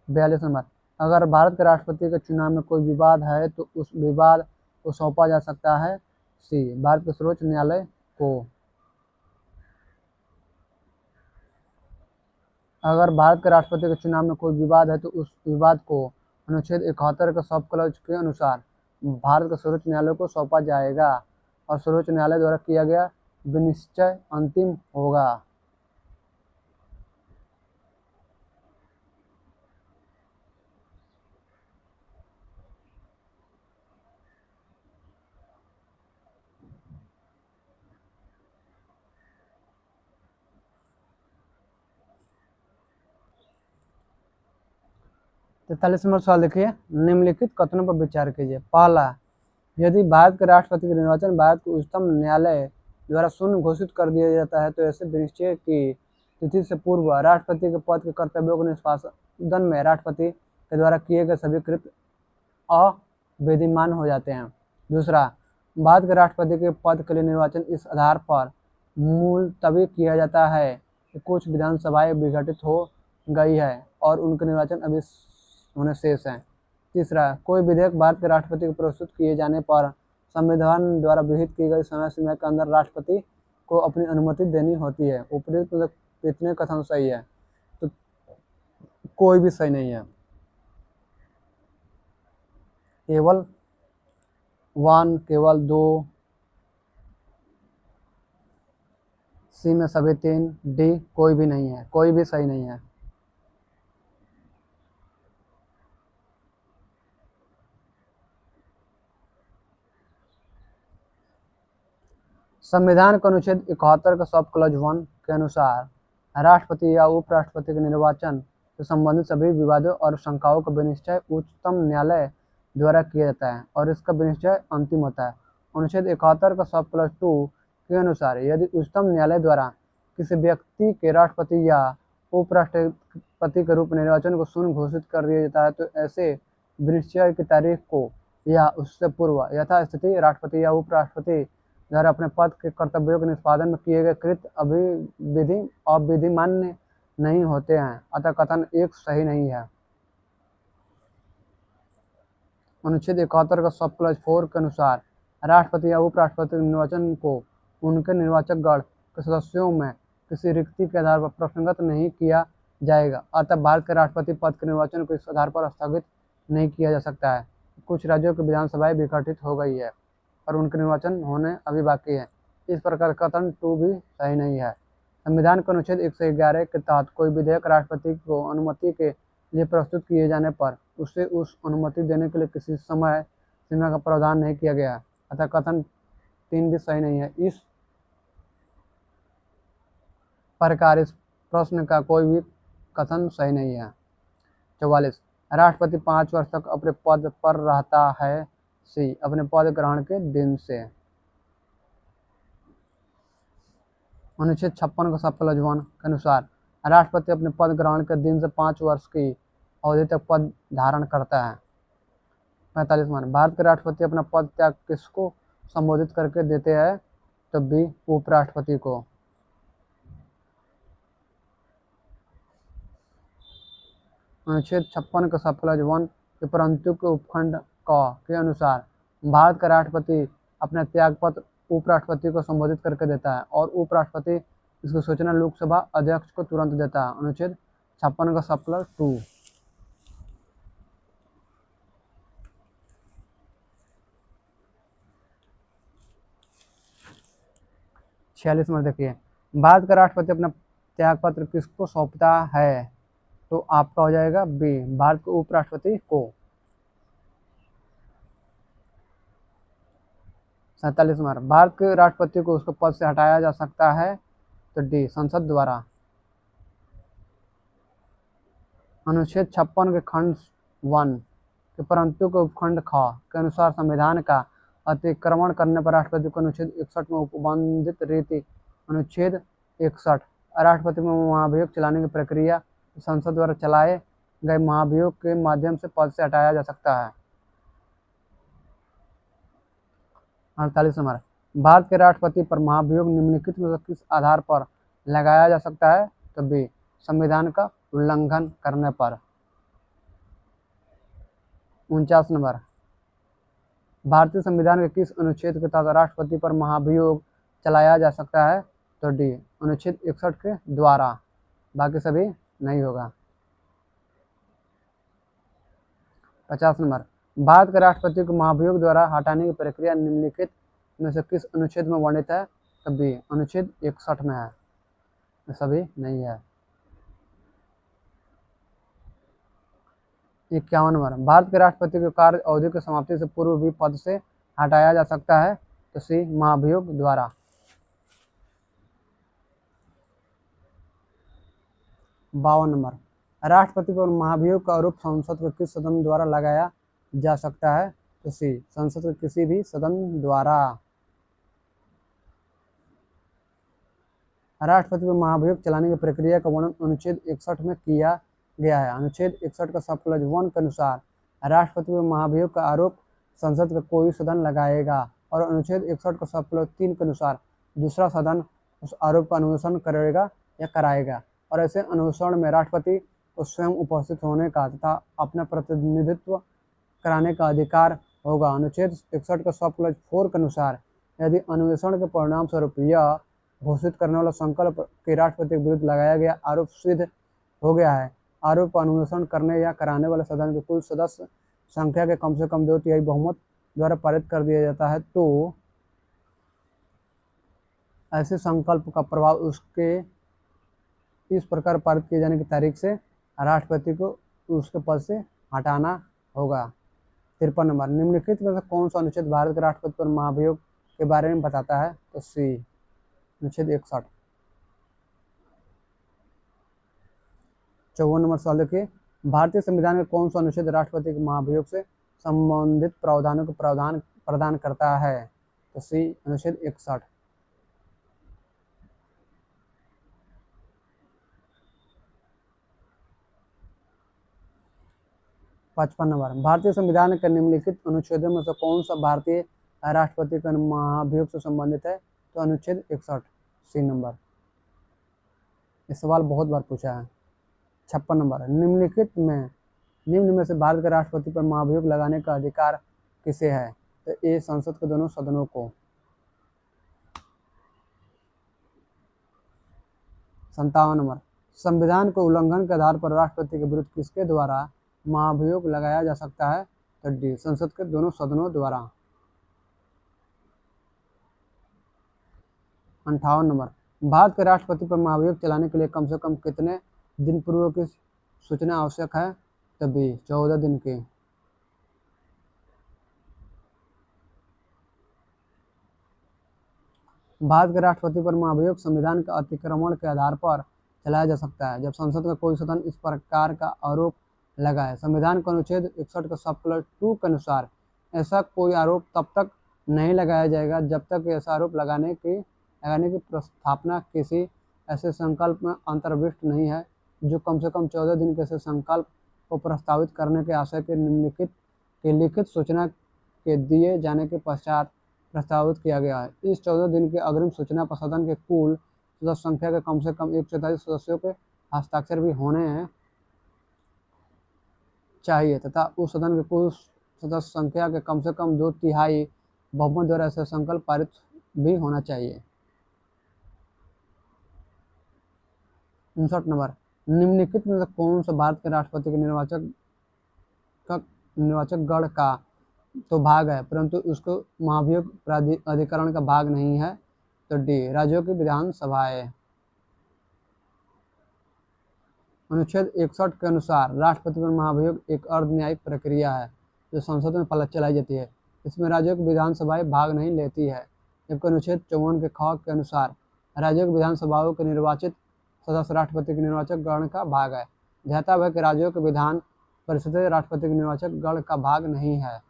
42 नंबर, अगर भारत के राष्ट्रपति के चुनाव में कोई विवाद है तो उस विवाद को सौंपा जा सकता है? सी भारत के सर्वोच्च न्यायालय को। अगर भारत के राष्ट्रपति के चुनाव में कोई विवाद है तो उस विवाद को अनुच्छेद 71 के सब क्लॉज के अनुसार भारत के सर्वोच्च न्यायालय को सौंपा जाएगा और सर्वोच्च न्यायालय द्वारा किया गया विनिश्चय अंतिम होगा। तैतालीस नंबर सवाल देखिए, निम्नलिखित कथनों पर विचार कीजिए। पहला, यदि भारत के राष्ट्रपति का निर्वाचन भारत के उच्चतम न्यायालय द्वारा शून्य घोषित कर दिया जाता है तो ऐसे विनिश्चय की तिथि से पूर्व राष्ट्रपति के पद के कर्तव्यों के निष्पादन में राष्ट्रपति के द्वारा किए गए सभी कृत्य अविधिमान हो जाते हैं। दूसरा, भारत के राष्ट्रपति के पद के लिए निर्वाचन इस आधार पर मुलतवी किया जाता है कि कुछ विधानसभाएं विघटित हो गई है और उनके निर्वाचन अभी होने शेष हैं। तीसरा, कोई विधेयक भारत के राष्ट्रपति को प्रस्तुत किए जाने पर संविधान द्वारा विहित की गई समय सीमा के अंदर राष्ट्रपति को अपनी अनुमति देनी होती है। उपयुक्त कितने कथन सही है? तो कोई भी सही नहीं है, केवल 1, केवल 2, सी में सभी 3, डी कोई भी नहीं है, कोई भी सही नहीं है। संविधान के अनुच्छेद 71 का सब क्लॉज 1 के अनुसार राष्ट्रपति या उपराष्ट्रपति के निर्वाचन से संबंधित सभी विवादों और शंकाओं का विनिश्चय उच्चतम न्यायालय द्वारा किया जाता है और इसका विनिश्चय अंतिम होता है। अनुच्छेद 71 का सब प्लस 2 के अनुसार यदि उच्चतम न्यायालय द्वारा किसी व्यक्ति के राष्ट्रपति या उपराष्ट्रपति के रूप में निर्वाचन को शून्य घोषित कर दिया जाता है तो ऐसे विनिश्चय की तारीख को या उससे पूर्व यथास्थिति राष्ट्रपति या उपराष्ट्रपति द्वारा अपने पद के कर्तव्यों के निष्पादन में किए गए कृत्य अविधिमान्य नहीं होते हैं। अतः कथन 1 सही नहीं है। अनुच्छेद 71 का सब क्लॉज 4 के अनुसार राष्ट्रपति या उपराष्ट्रपति के निर्वाचन को उनके निर्वाचक गण के सदस्यों में किसी रिक्ति के आधार पर प्रसंगत नहीं किया जाएगा। अतः भारत के राष्ट्रपति पद के निर्वाचन को इस आधार पर स्थगित नहीं किया जा सकता है। कुछ राज्यों की विधानसभाएं विघटित हो गई है और उनके निर्वाचन होने अभी बाकी है। इस प्रकार कथन 2 भी सही नहीं है। संविधान के अनुच्छेद 111 के तहत कोई विधेयक राष्ट्रपति को अनुमति के लिए प्रस्तुत किए जाने पर उसे उस अनुमति देने के लिए किसी समय सीमा का प्रावधान नहीं किया गया। अतः कथन 3 भी सही नहीं है। इस प्रकार, इस प्रश्न का कोई भी कथन सही नहीं है। 44, राष्ट्रपति 5 वर्ष तक अपने पद पर रहता है। सी, अपने पद ग्रहण के दिन से। अनुच्छेद 56 का सबका लजवान के अनुसार राष्ट्रपति अपने पद ग्रहण के दिन से 5 वर्ष की अवधि तक पद धारण करता है। 45 मान, भारत के राष्ट्रपति अपना पद त्याग किसको संबोधित करके देते हैं? तो बी, उपराष्ट्रपति को। अनुच्छेद 56 का सफल वन के परंतु के उपखंड क के अनुसार भारत का राष्ट्रपति अपना त्यागपत्र उपराष्ट्रपति को संबोधित करके देता है और उपराष्ट्रपति इसकी सूचना लोकसभा अध्यक्ष को तुरंत देता है। अनुच्छेद 56 का सफल 2। 46 में देखिए, भारत का राष्ट्रपति अपना त्यागपत्र किसको सौंपता है? तो आपका हो जाएगा बी, भारत के उपराष्ट्रपति को। 47 में, भारत के राष्ट्रपति को उसके पद से हटाया जा सकता है। तो डी, संसद द्वारा। अनुच्छेद 56 के खंड 1 के परंतु के उपखंड ख के अनुसार संविधान का अतिक्रमण करने पर राष्ट्रपति को अनुच्छेद 61 में उपबंधित रीति अनुच्छेद 61 राष्ट्रपति में महाभियोग चलाने की प्रक्रिया संसद द्वारा चलाए गए महाभियोग के माध्यम से पद से हटाया जा सकता है। 48 नंबर, भारत के राष्ट्रपति पर महाभियोग निम्नलिखित में से किस आधार पर लगाया जा सकता है? तो बी, संविधान का उल्लंघन करने पर। 49 नंबर, भारतीय संविधान के किस अनुच्छेद के तहत राष्ट्रपति पर महाभियोग चलाया जा सकता है? तो डी, अनुच्छेद 61 के द्वारा, बाकी सभी नहीं होगा। 50 नंबर, भारत के राष्ट्रपति को महाभियोग द्वारा हटाने की प्रक्रिया निम्नलिखित में से किस अनुच्छेद में वर्णित है? तो बी, अनुच्छेद 61 में है, सभी नहीं है। 51 नंबर, भारत के राष्ट्रपति के कार्य अवधि की समाप्ति से पूर्व भी पद से हटाया जा सकता है। तो सी, महाभियोग द्वारा। 52 नंबर, राष्ट्रपति पर महाभियोग का आरोप संसद के किस सदन द्वारा लगाया जा सकता है? तो सी, संसद के किसी भी सदन द्वारा। राष्ट्रपति पर महाभियोग चलाने की प्रक्रिया का वर्णन अनुच्छेद 61 में किया गया है। अनुच्छेद 61 का सब क्लॉज 1 के अनुसार राष्ट्रपति पर महाभियोग का आरोप संसद का कोई सदन लगाएगा और अनुच्छेद 61 का सब क्लॉज 3 के अनुसार दूसरा सदन उस आरोप का अनुसरण करेगा या कराएगा और ऐसे अनुसरण में राष्ट्रपति को स्वयं उपस्थित होने का तथा अपना प्रतिनिधित्व कराने का अधिकार होगा। अनुच्छेद 61 का सब क्लॉज 4 के अनुसार यदि अन्वेषण के परिणाम स्वरूप यह घोषित करने वाला संकल्प के राष्ट्रपति के विरुद्ध लगाया गया आरोप सिद्ध हो गया है, आरोप का अनुसरण करने या कराने वाले सदन के कुल सदस्य संख्या के कम से कम 2/3 बहुमत द्वारा पारित कर दिया जाता है, तो ऐसे संकल्प का प्रभाव उसके इस प्रकार पारित किए जाने की तारीख से राष्ट्रपति को उसके पद से हटाना होगा। 53 नंबर, निम्नलिखित में से कौन सा अनुच्छेद भारत के राष्ट्रपति पर महाभियोग के बारे में बताता है? तो सी, अनुच्छेद 61। 54 नंबर सवाल देखिए, भारतीय संविधान में कौन सा अनुच्छेद राष्ट्रपति के महाभियोग से संबंधित प्रावधानों को प्रदान करता है? तो सी, अनुच्छेद 61। 55 नंबर, भारतीय संविधान के निम्नलिखित अनुच्छेदों में से कौन सा भारतीय राष्ट्रपति के महाभियोग से संबंधित है? तो अनुच्छेद 61, सी नंबर। ये सवाल बहुत बार पूछा है। 56 नंबर, निम्न में से भारत के राष्ट्रपति पर महाभियोग लगाने का अधिकार किसे है? तो ए, संसद के दोनों सदनों को। 57 नंबर, संविधान के उल्लंघन के आधार पर राष्ट्रपति के विरुद्ध किसके द्वारा महाभियोग लगाया जा सकता है? तो डी, संसद के दोनों सदनों द्वारा। 58 नंबर, भारत के राष्ट्रपति पर महाभियोग चलाने के लिए कम से कम कितने दिन पूर्व की सूचना आवश्यक है? तो बी, 14 दिन की। 59 भारत के राष्ट्रपति पर महाभियोग संविधान का अतिक्रमण के आधार पर चलाया जा सकता है जब संसद का कोई सदन इस प्रकार का आरोप लगाए। संविधान के अनुच्छेद 61 के सब क्लॉज 2 के अनुसार ऐसा कोई आरोप तब तक नहीं लगाया जाएगा जब तक ऐसा आरोप लगाने की प्रस्तावना किसी ऐसे संकल्प में अंतर्भुक्त नहीं है जो कम से कम 14 दिन के ऐसे संकल्प को प्रस्तावित करने के आशय के निम्नलिखित की लिखित सूचना के दिए जाने के पश्चात प्रस्तावित किया गया है। इस 14 दिन की अग्रिम सूचना पर सदन के कुल सदस्य संख्या के कम से कम 144 सदस्यों के हस्ताक्षर भी होने चाहिए तथा उस सदन के कुल सदस्य संख्या के कम से कम 2/3 बहुमत द्वारा ऐसा संकल्प पारित भी होना चाहिए। 59 नंबर, निम्नलिखित में से कौन सा भारत के राष्ट्रपति के निर्वाचक गण का तो भाग है परंतु उसको महाभियोग प्राधिकरण का भाग नहीं है? तो डी, राज्यों की विधानसभाएं। अनुच्छेद 61 के अनुसार राष्ट्रपति पर महाभियोग एक अर्धन्यायिक प्रक्रिया है जो संसद में चलाई जाती है। इसमें राज्यों की विधानसभाएं भाग नहीं लेती है, जबकि अनुच्छेद 54 के ख के अनुसार राज्यों की विधानसभाओं के निर्वाचित सदस्य राष्ट्रपति के निर्वाचक गण का भाग है। ध्यातव्य है कि राज्यों के विधान परिषद राष्ट्रपति के निर्वाचक गण का भाग नहीं है।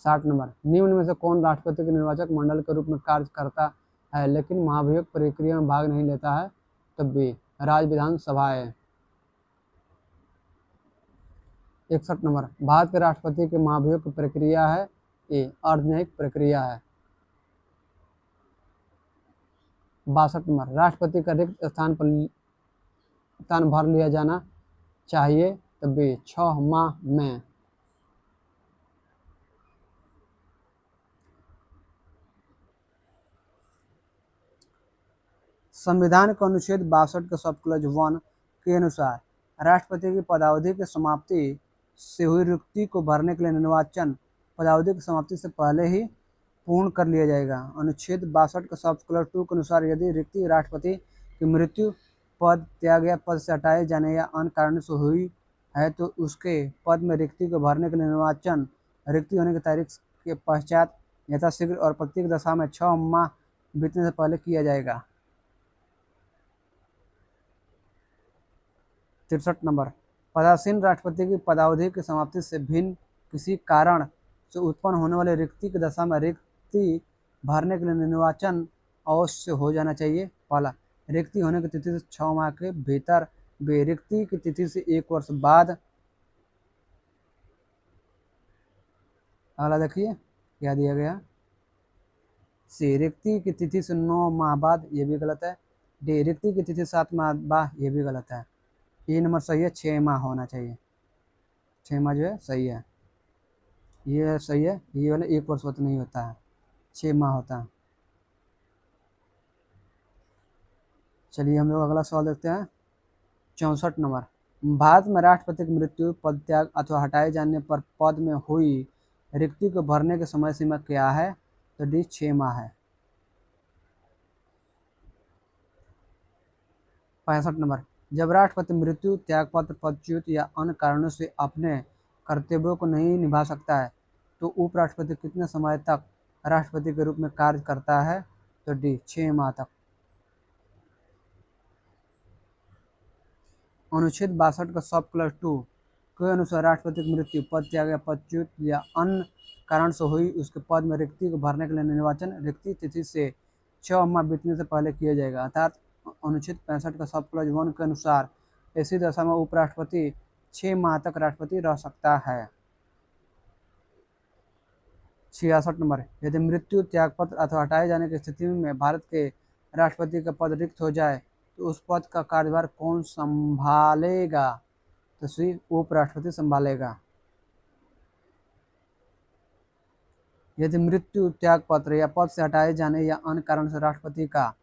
60 नंबर, निम्न में से कौन राष्ट्रपति के निर्वाचक मंडल के रूप में कार्य करता है लेकिन महाभियोग प्रक्रिया में भाग नहीं लेता है? तो बी, राज्य विधानसभाएं। 61 नंबर, भारत के राष्ट्रपति के महाभियोग की प्रक्रिया है ए, अर्धन्यायिक प्रक्रिया है। 62 नंबर, राष्ट्रपति का रिक्त स्थान भर लिया जाना चाहिए? तो बी, 6 माह में। संविधान के अनुच्छेद 62 के सब क्लॉज 1 के अनुसार राष्ट्रपति की पदावधि की समाप्ति से हुई रिक्ति को भरने के लिए निर्वाचन पदावधि की समाप्ति से पहले ही पूर्ण कर लिया जाएगा। अनुच्छेद 62 के सब क्लॉज 2 के अनुसार यदि रिक्ति राष्ट्रपति की मृत्यु, पद त्याग या पद से हटाए जाने या अन्य कारण से हुई है तो उसके पद में रिक्ति को भरने के लिए निर्वाचन रिक्ति होने की तारीख के पश्चात यथाशीघ्र और प्रत्येक दशा में 6 माह बीतने से पहले किया जाएगा। 63 नंबर, पदासीन राष्ट्रपति की पदावधि की समाप्ति से भिन्न किसी कारण से उत्पन्न होने वाली रिक्ति की दशा में रिक्ति भरने के लिए निर्वाचन अवश्य हो जाना चाहिए। पहला, रिक्ति होने की तिथि से 6 माह के भीतर। बे, रिक्ति की तिथि से 1 वर्ष बाद। अगला देखिए क्या दिया गया। सी, रिक्ति की तिथि से 9 माह बाद, ये भी गलत है। डी, रिक्ति की तिथि 7 माह बाद, ये भी गलत है। ये नंबर सही है, 6 माह होना चाहिए। 6 माह जो है सही है, ये सही है। ये वाला 1 वर्ष नहीं होता है, 6 माह होता है। चलिए हम लोग अगला सवाल देखते हैं। 64 नंबर, भारत में राष्ट्रपति की मृत्यु, पद त्याग अथवा हटाए जाने पर पद में हुई रिक्ति को भरने की समय सीमा क्या है? तो डी, 6 माह है। 65 नंबर, जब राष्ट्रपति मृत्यु, त्यागपत्र, पदच्युत या अन्य कारणों से अपने कर्तव्यों को नहीं निभा सकता है तो उपराष्ट्रपति कितने समय तक राष्ट्रपति के रूप में कार्य करता है? तो डी, 6 माह तक। अनुच्छेद 62 का सब क्लॉज 2 के अनुसार राष्ट्रपति की मृत्यु, पद त्याग या पदच्युत या अन्य कारण से हुई उसके पद में रिक्ति को भरने के लिए निर्वाचन रिक्ति तिथि से 6 माह बीतने से पहले किया जाएगा। अर्थात अनुच्छेद 65 का सब क्लॉज 1 के अनुसार ऐसी दशा में उपराष्ट्रपति 6 माह तक राष्ट्रपति रह सकता है। 66 नंबर, यदि मृत्यु, त्यागपत्र अथवा हटाए जाने की स्थिति में भारत के राष्ट्रपति का पद रिक्त हो जाए तो उस पद का कार्यभार कौन संभालेगा? तो सी, उपराष्ट्रपति संभालेगा। यदि मृत्यु, त्यागपत्र या पद से हटाए जाने या अन्य कारण से राष्ट्रपति का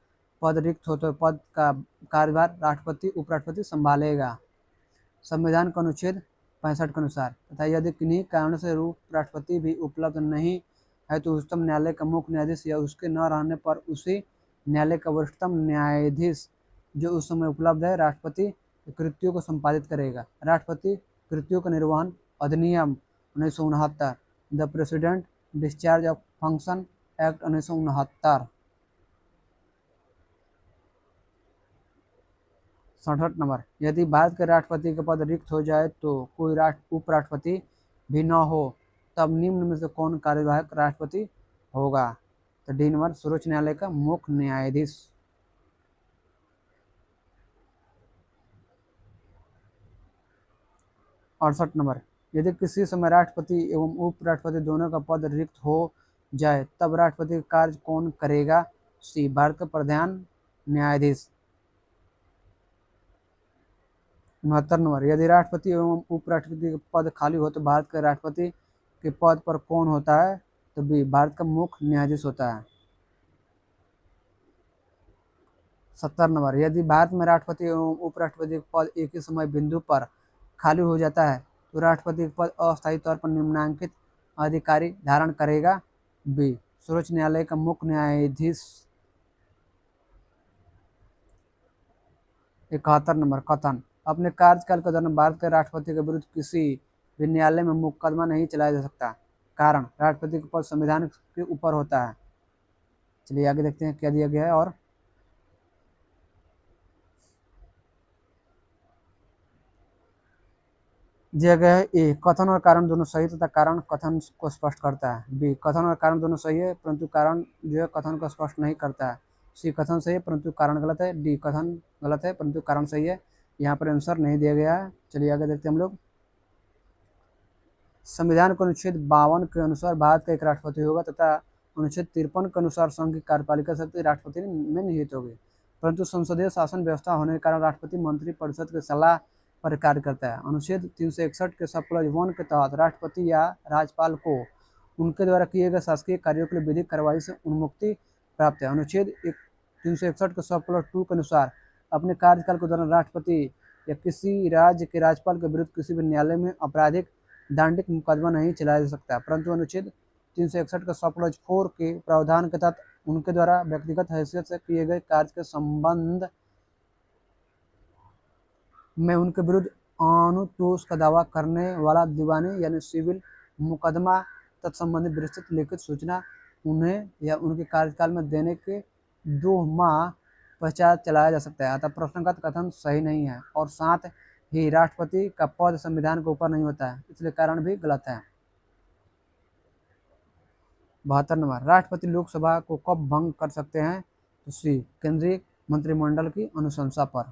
पद रिक्त हो तो पद का कार्यभार राष्ट्रपति उपराष्ट्रपति संभालेगा। संविधान का अनुच्छेद 65 के अनुसार तथा यदि किन्हीं कारणों से उपराष्ट्रपति भी उपलब्ध नहीं है तो उच्चतम न्यायालय का मुख्य न्यायाधीश या उसके न रहने पर उसी न्यायालय का वरिष्ठतम न्यायाधीश जो उस समय उपलब्ध है राष्ट्रपति कृत्यों को संपादित करेगा। राष्ट्रपति कृत्यों का निर्वहन अधिनियम 1969, the president discharge of function act 1969। 67 number, यदि भारत के राष्ट्रपति का पद रिक्त हो जाए तो कोई उपराष्ट्रपति भी न हो, तब निम्न में से कौन कार्यवाहक राष्ट्रपति होगा? तो डी नंबर, सर्वोच्च न्यायालय का मुख्य न्यायाधीश। 68 नंबर, यदि किसी समय राष्ट्रपति एवं उपराष्ट्रपति दोनों का पद रिक्त हो जाए तब राष्ट्रपति का कार्य कौन करेगा? सी, भारत का प्रधान न्यायाधीश। 69 नंबर, यदि राष्ट्रपति एवं उपराष्ट्रपति का पद खाली हो तो भारत के राष्ट्रपति के पद पर कौन होता है? तो बी, भारत का मुख्य न्यायाधीश होता है। 70 नंबर, यदि भारत में राष्ट्रपति एवं उपराष्ट्रपति का पद एक ही समय बिंदु पर खाली हो जाता है तो राष्ट्रपति का पद अस्थायी तौर पर निम्नलिखित अधिकारी धारण करेगा? बी, सर्वोच्च न्यायालय का मुख्य न्यायाधीश। 71 नंबर, कथन, अपने कार्यकाल के दौरान भारत के राष्ट्रपति के विरुद्ध किसी भी न्यायालय में मुकदमा नहीं चलाया जा सकता, कारण राष्ट्रपति का पद संविधान के ऊपर होता है। चलिए आगे देखते हैं क्या दिया गया है। और दिया गया है ए, कथन और कारण दोनों सही तथा कारण कथन को स्पष्ट करता है। बी, कथन और कारण दोनों सही है परंतु कारण जो है कथन को स्पष्ट नहीं करता है। सी, कथन सही है परंतु कारण गलत है। डी, कथन गलत है परंतु कारण सही है। यहाँ पर आंसर नहीं दिया गया है। चलिए आगे देखते हैं हम लोग। संविधान के अनुच्छेद 52 के अनुसार भारत का एक राष्ट्रपति होगा तथा अनुच्छेद 53 के अनुसार संघ की कार्यपालिका शक्ति राष्ट्रपति में निहित होगी, परंतु संसदीय शासन व्यवस्था होने के कारण राष्ट्रपति मंत्री परिषद की सलाह पर कार्य करता है। अनुच्छेद 361 के सब क्लॉज 1 के तहत राष्ट्रपति या राज्यपाल को उनके द्वारा किए गए शासकीय कार्यों के लिए विधिक कार्रवाई से उन्मुक्ति प्राप्त है। अनुच्छेद 361 के सब क्लॉज 2 के अनुसार अपने कार्यकाल के दौरान राष्ट्रपति या किसी राज्य के राज्यपाल के विरुद्ध किसी भी न्यायालय में आपराधिक दंडिक मुकदमा नहीं चलाया जा सकता, परंतु अनुच्छेद 361 का सब क्लॉज 4 के प्रावधान के तहत उनके द्वारा व्यक्तिगत हैसियत से किए गए कार्य के संबंध में उनके विरुद्ध अनुतोष का दावा करने वाला दीवानी यानी सिविल मुकदमा तत्संबंधी विस्तृत लिखित सूचना उन्हें या उनके कार्यकाल में देने के 2 माह पश्चात चलाया जा सकता है। अतः प्रश्नगत कथन सही नहीं है और साथ ही राष्ट्रपति का पद संविधान के ऊपर नहीं होता है, इसलिए कारण भी गलत है। 72 नंबर, राष्ट्रपति लोकसभा को कब भंग कर सकते हैं? तो सी, केंद्रीय मंत्रिमंडल की अनुशंसा पर।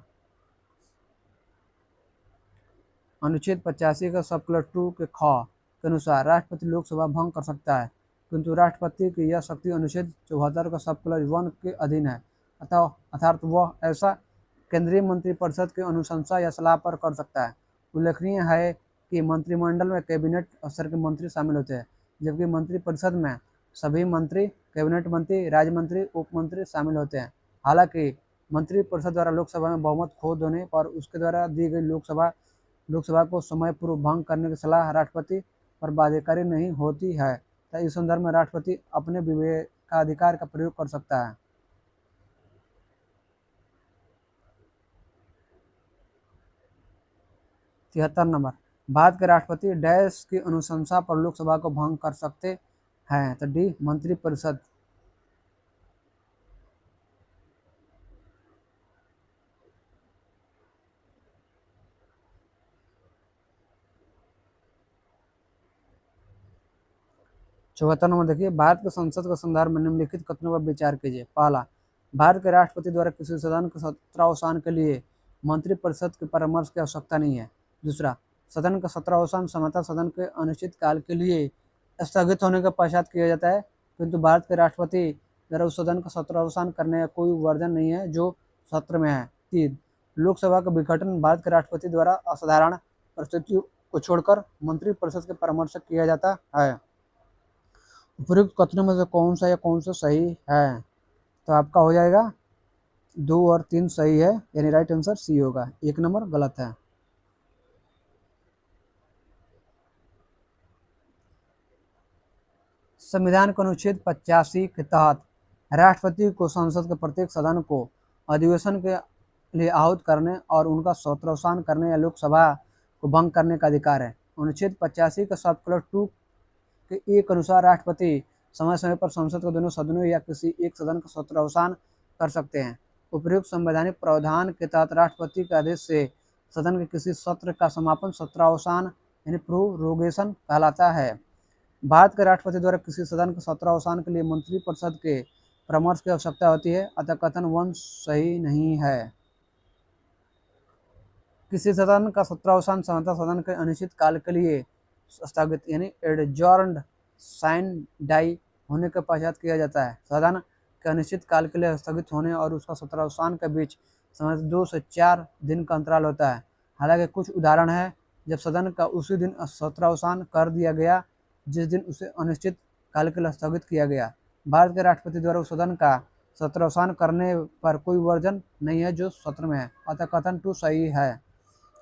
अनुच्छेद 85 का सब क्लॉज 2 के ख के अनुसार राष्ट्रपति लोकसभा भंग कर सकता है, किंतु राष्ट्रपति की यह शक्ति अनुच्छेद 74 का सब क्लॉज 1 के अधीन है, अर्थात वह ऐसा केंद्रीय मंत्रिपरिषद की अनुशंसा या सलाह पर कर सकता है। उल्लेखनीय है कि मंत्रिमंडल में कैबिनेट स्तर के मंत्री शामिल होते हैं, जबकि मंत्रिपरिषद में सभी मंत्री, कैबिनेट मंत्री, राज्य मंत्री, उप मंत्री शामिल होते हैं। हालांकि मंत्रिपरिषद द्वारा लोकसभा में बहुमत खो देने पर उसके द्वारा दी गई लोकसभा को समय पूर्व भंग करने की सलाह राष्ट्रपति पर बाध्यकारी नहीं होती है, तो इस संदर्भ में राष्ट्रपति अपने विवेकाधिकार का प्रयोग कर सकता है। तिहत्तर नंबर, भारत के राष्ट्रपति डैश की अनुशंसा पर लोकसभा को भंग कर सकते हैं? तो डी, मंत्रिपरिषद। 74 नंबर देखिए, भारत के संसद के संदर्भ में निम्नलिखित कथनों पर विचार कीजिए। पहला, भारत के राष्ट्रपति द्वारा किसी सदन के सत्रावसान के लिए मंत्रिपरिषद के परामर्श की आवश्यकता नहीं है। दूसरा, सदन का सत्रावसान सामान्यतः सदन के अनिश्चित काल के लिए स्थगित होने के पश्चात किया जाता है, किंतु भारत के राष्ट्रपति द्वारा उस सदन का सत्रावसान करने का कोई वर्जन नहीं है जो सत्र में है। 3, लोकसभा का विघटन भारत के राष्ट्रपति द्वारा असाधारण परिस्थितियों को छोड़कर मंत्रिपरिषद के परामर्श से किया जाता है। उपयुक्त कथनों में से कौन सा या कौन सा सही है? तो आपका हो जाएगा 2 और 3 सही है, यानी राइट आंसर सी होगा। 1 नंबर गलत है। संविधान के अनुच्छेद 85 के तहत राष्ट्रपति को संसद के प्रत्येक सदन को अधिवेशन के लिए आहूत करने और उनका सत्रावसान करने या लोकसभा को भंग करने का अधिकार है। अनुच्छेद 85 का सब क्लॉज 2 के एक अनुसार राष्ट्रपति समय समय पर संसद के दोनों सदनों या किसी एक सदन का सत्रावसान कर सकते हैं। उपयुक्त संवैधानिक प्रावधान के तहत राष्ट्रपति के आदेश से सदन के किसी सत्र का समापन सत्रावसान यानी प्रोरोगेशन कहलाता है। भारत के राष्ट्रपति द्वारा किसी सदन के सत्रावसान के लिए मंत्रिपरिषद के परामर्श की आवश्यकता होती है, अतः कथन 1 सही नहीं है। किसी सदन का सत्रावसान सामान्यतः सदन के अनिश्चित काल के लिए स्थगित यानी एडजॉर्न्ड साइन डाई होने के पश्चात किया जाता है। सदन के अनिश्चित काल के लिए स्थगित होने और उसका सत्रावसान के बीच समय 2 से 4 दिन का अंतराल होता है। हालांकि कुछ उदाहरण है जब सदन का उसी दिन सत्रावसान कर दिया गया जिस दिन उसे अनिश्चित काल के लिए स्थगित किया गया। भारत के राष्ट्रपति द्वारा उस सदन का सत्रावसान करने पर कोई वर्जन नहीं है जो सत्र में है, अतः कथन 2 सही है।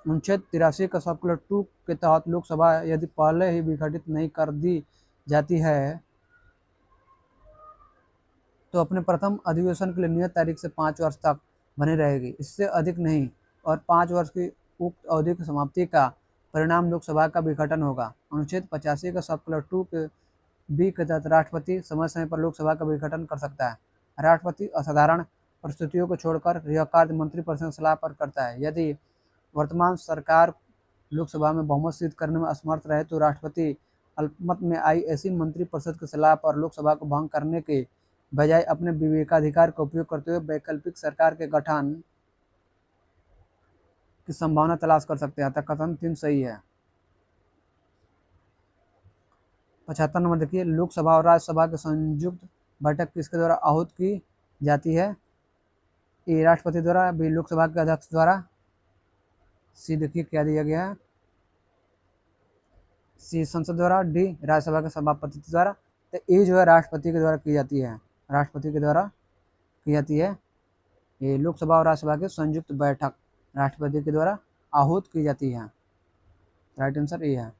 अनुच्छेद 83 का सर्कुलर 2 के तहत लोकसभा यदि पहले ही विघटित नहीं कर दी जाती है तो अपने प्रथम अधिवेशन के लिए नियत तारीख से 5 वर्ष तक बनी रहेगी, इससे अधिक नहीं, और 5 वर्ष की उक्त अवधि की समाप्ति का परिणाम लोकसभा का विघटन होगा। अनुच्छेद 85 का सर्कुलर 2 के बी के तहत राष्ट्रपति समय समय पर लोकसभा का विघटन कर सकता है। राष्ट्रपति असाधारण परिस्थितियों को छोड़कर यह कार्य मंत्रिपरिषद की सलाह पर करता है। यदि वर्तमान सरकार लोकसभा में बहुमत सिद्ध करने में असमर्थ रहे तो राष्ट्रपति अल्पमत में आई ऐसी मंत्रिपरिषद की सलाह पर लोकसभा को भंग करने के बजाय अपने विवेकाधिकार का उपयोग करते हुए वैकल्पिक सरकार के गठन की संभावना तलाश कर सकते हैं, अतः कथन 3 सही है। 75 नंबर देखिए, लोकसभा और राज्यसभा की संयुक्त बैठक किसके द्वारा आहूत की जाती है? ए राष्ट्रपति द्वारा, बी लोकसभा के अध्यक्ष द्वारा, सी देखिए क्या दिया गया है, सी संसद द्वारा, डी राज्यसभा के सभापति द्वारा। तो ए जो है राष्ट्रपति के द्वारा की जाती है, राष्ट्रपति के द्वारा की जाती है। ये लोकसभा और राज्यसभा की संयुक्त बैठक राष्ट्रपति के द्वारा आहूत की जाती है। राइट आंसर ए है।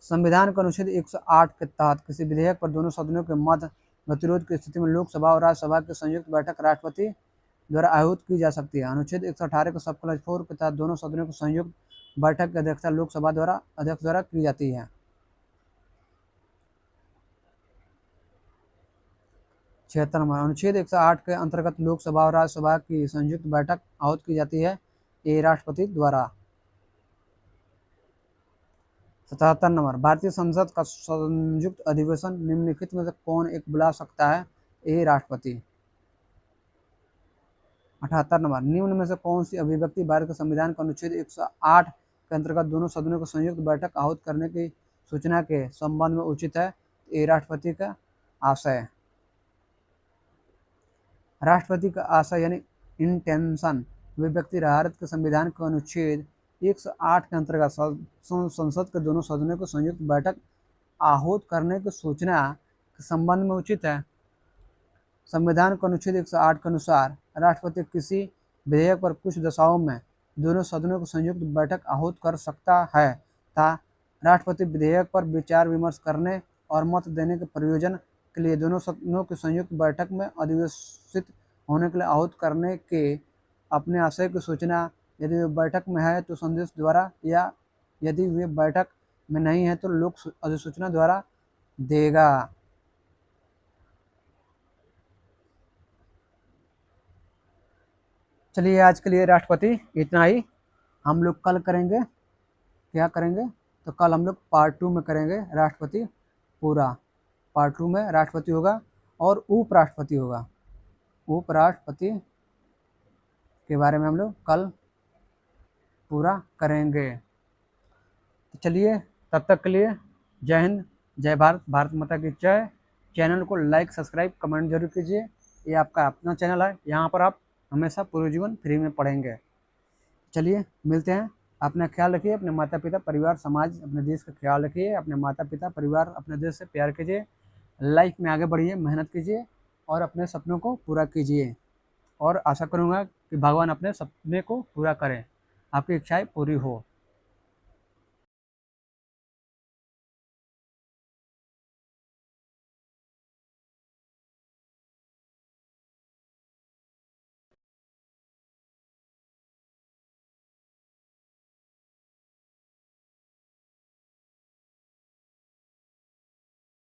संविधान का अनुच्छेद 108 के तहत किसी विधेयक पर दोनों सदनों के मध्य गतिरोध की स्थिति में लोकसभा और राज्यसभा की संयुक्त बैठक राष्ट्रपति द्वारा आहूत की जा सकती है। अनुच्छेद 118 के सब क्लॉज 4 के तहत दोनों सदनों की संयुक्त बैठक की अध्यक्षता लोकसभा द्वारा अध्यक्ष द्वारा की जाती है। 76 नंबर, अनुच्छेद 108 के अंतर्गत लोकसभा और राज्यसभा की संयुक्त बैठक आहूत की जाती है, ये राष्ट्रपति द्वारा। 77 नंबर, भारतीय संसद का संयुक्त अधिवेशन निम्नलिखित में से कौन एक बुला सकता है? ए राष्ट्रपति। 78 नंबर, निम्न में से कौन सी अभिव्यक्ति भारत के संविधान का अनुच्छेद 108 के अंतर्गत दोनों सदनों की संयुक्त बैठक आहूत करने की सूचना के संबंध में उचित है? ए राष्ट्रपति का आशय। राष्ट्रपति का आशय यानी इंटेंशन अभिव्यक्ति भारत के संविधान के अनुच्छेद 108 के अंतर्गत संसद के दोनों सदनों को संयुक्त बैठक आहूत करने की सूचना के संबंध में उचित है। संविधान के अनुच्छेद 108 के अनुसार राष्ट्रपति किसी विधेयक पर कुछ दशाओं में दोनों सदनों को संयुक्त बैठक आहूत कर सकता है तथा राष्ट्रपति विधेयक पर विचार विमर्श करने और मत देने के प्रयोजन के लिए दोनों सदनों की संयुक्त बैठक में अधिवेशित होने के लिए आहूत करने के अपने आशय की सूचना यदि वे बैठक में है तो संदेश द्वारा या यदि वे बैठक में नहीं है तो लोक अधिसूचना द्वारा देगा। चलिए आज के लिए राष्ट्रपति इतना ही। हम लोग कल करेंगे, क्या करेंगे तो कल हम लोग पार्ट 2 में करेंगे राष्ट्रपति पूरा। पार्ट 2 में राष्ट्रपति होगा और उपराष्ट्रपति होगा। उपराष्ट्रपति के बारे में हम लोग कल पूरा करेंगे। तो चलिए तब तक के लिए जय हिंद, जय भारत, भारत माता की जय। चैनल को लाइक, सब्सक्राइब, कमेंट जरूर कीजिए। ये आपका अपना चैनल है, यहाँ पर आप हमेशा पूरे जीवन फ्री में पढ़ेंगे। चलिए मिलते हैं। अपना ख्याल रखिए, अपने माता पिता, परिवार, समाज, अपने देश का ख्याल रखिए। अपने माता पिता, परिवार, अपने देश से प्यार कीजिए। लाइफ में आगे बढ़िए, मेहनत कीजिए और अपने सपनों को पूरा कीजिए। और आशा करूँगा कि भगवान अपने सपने को पूरा करें, आपकी इच्छाएं पूरी हो।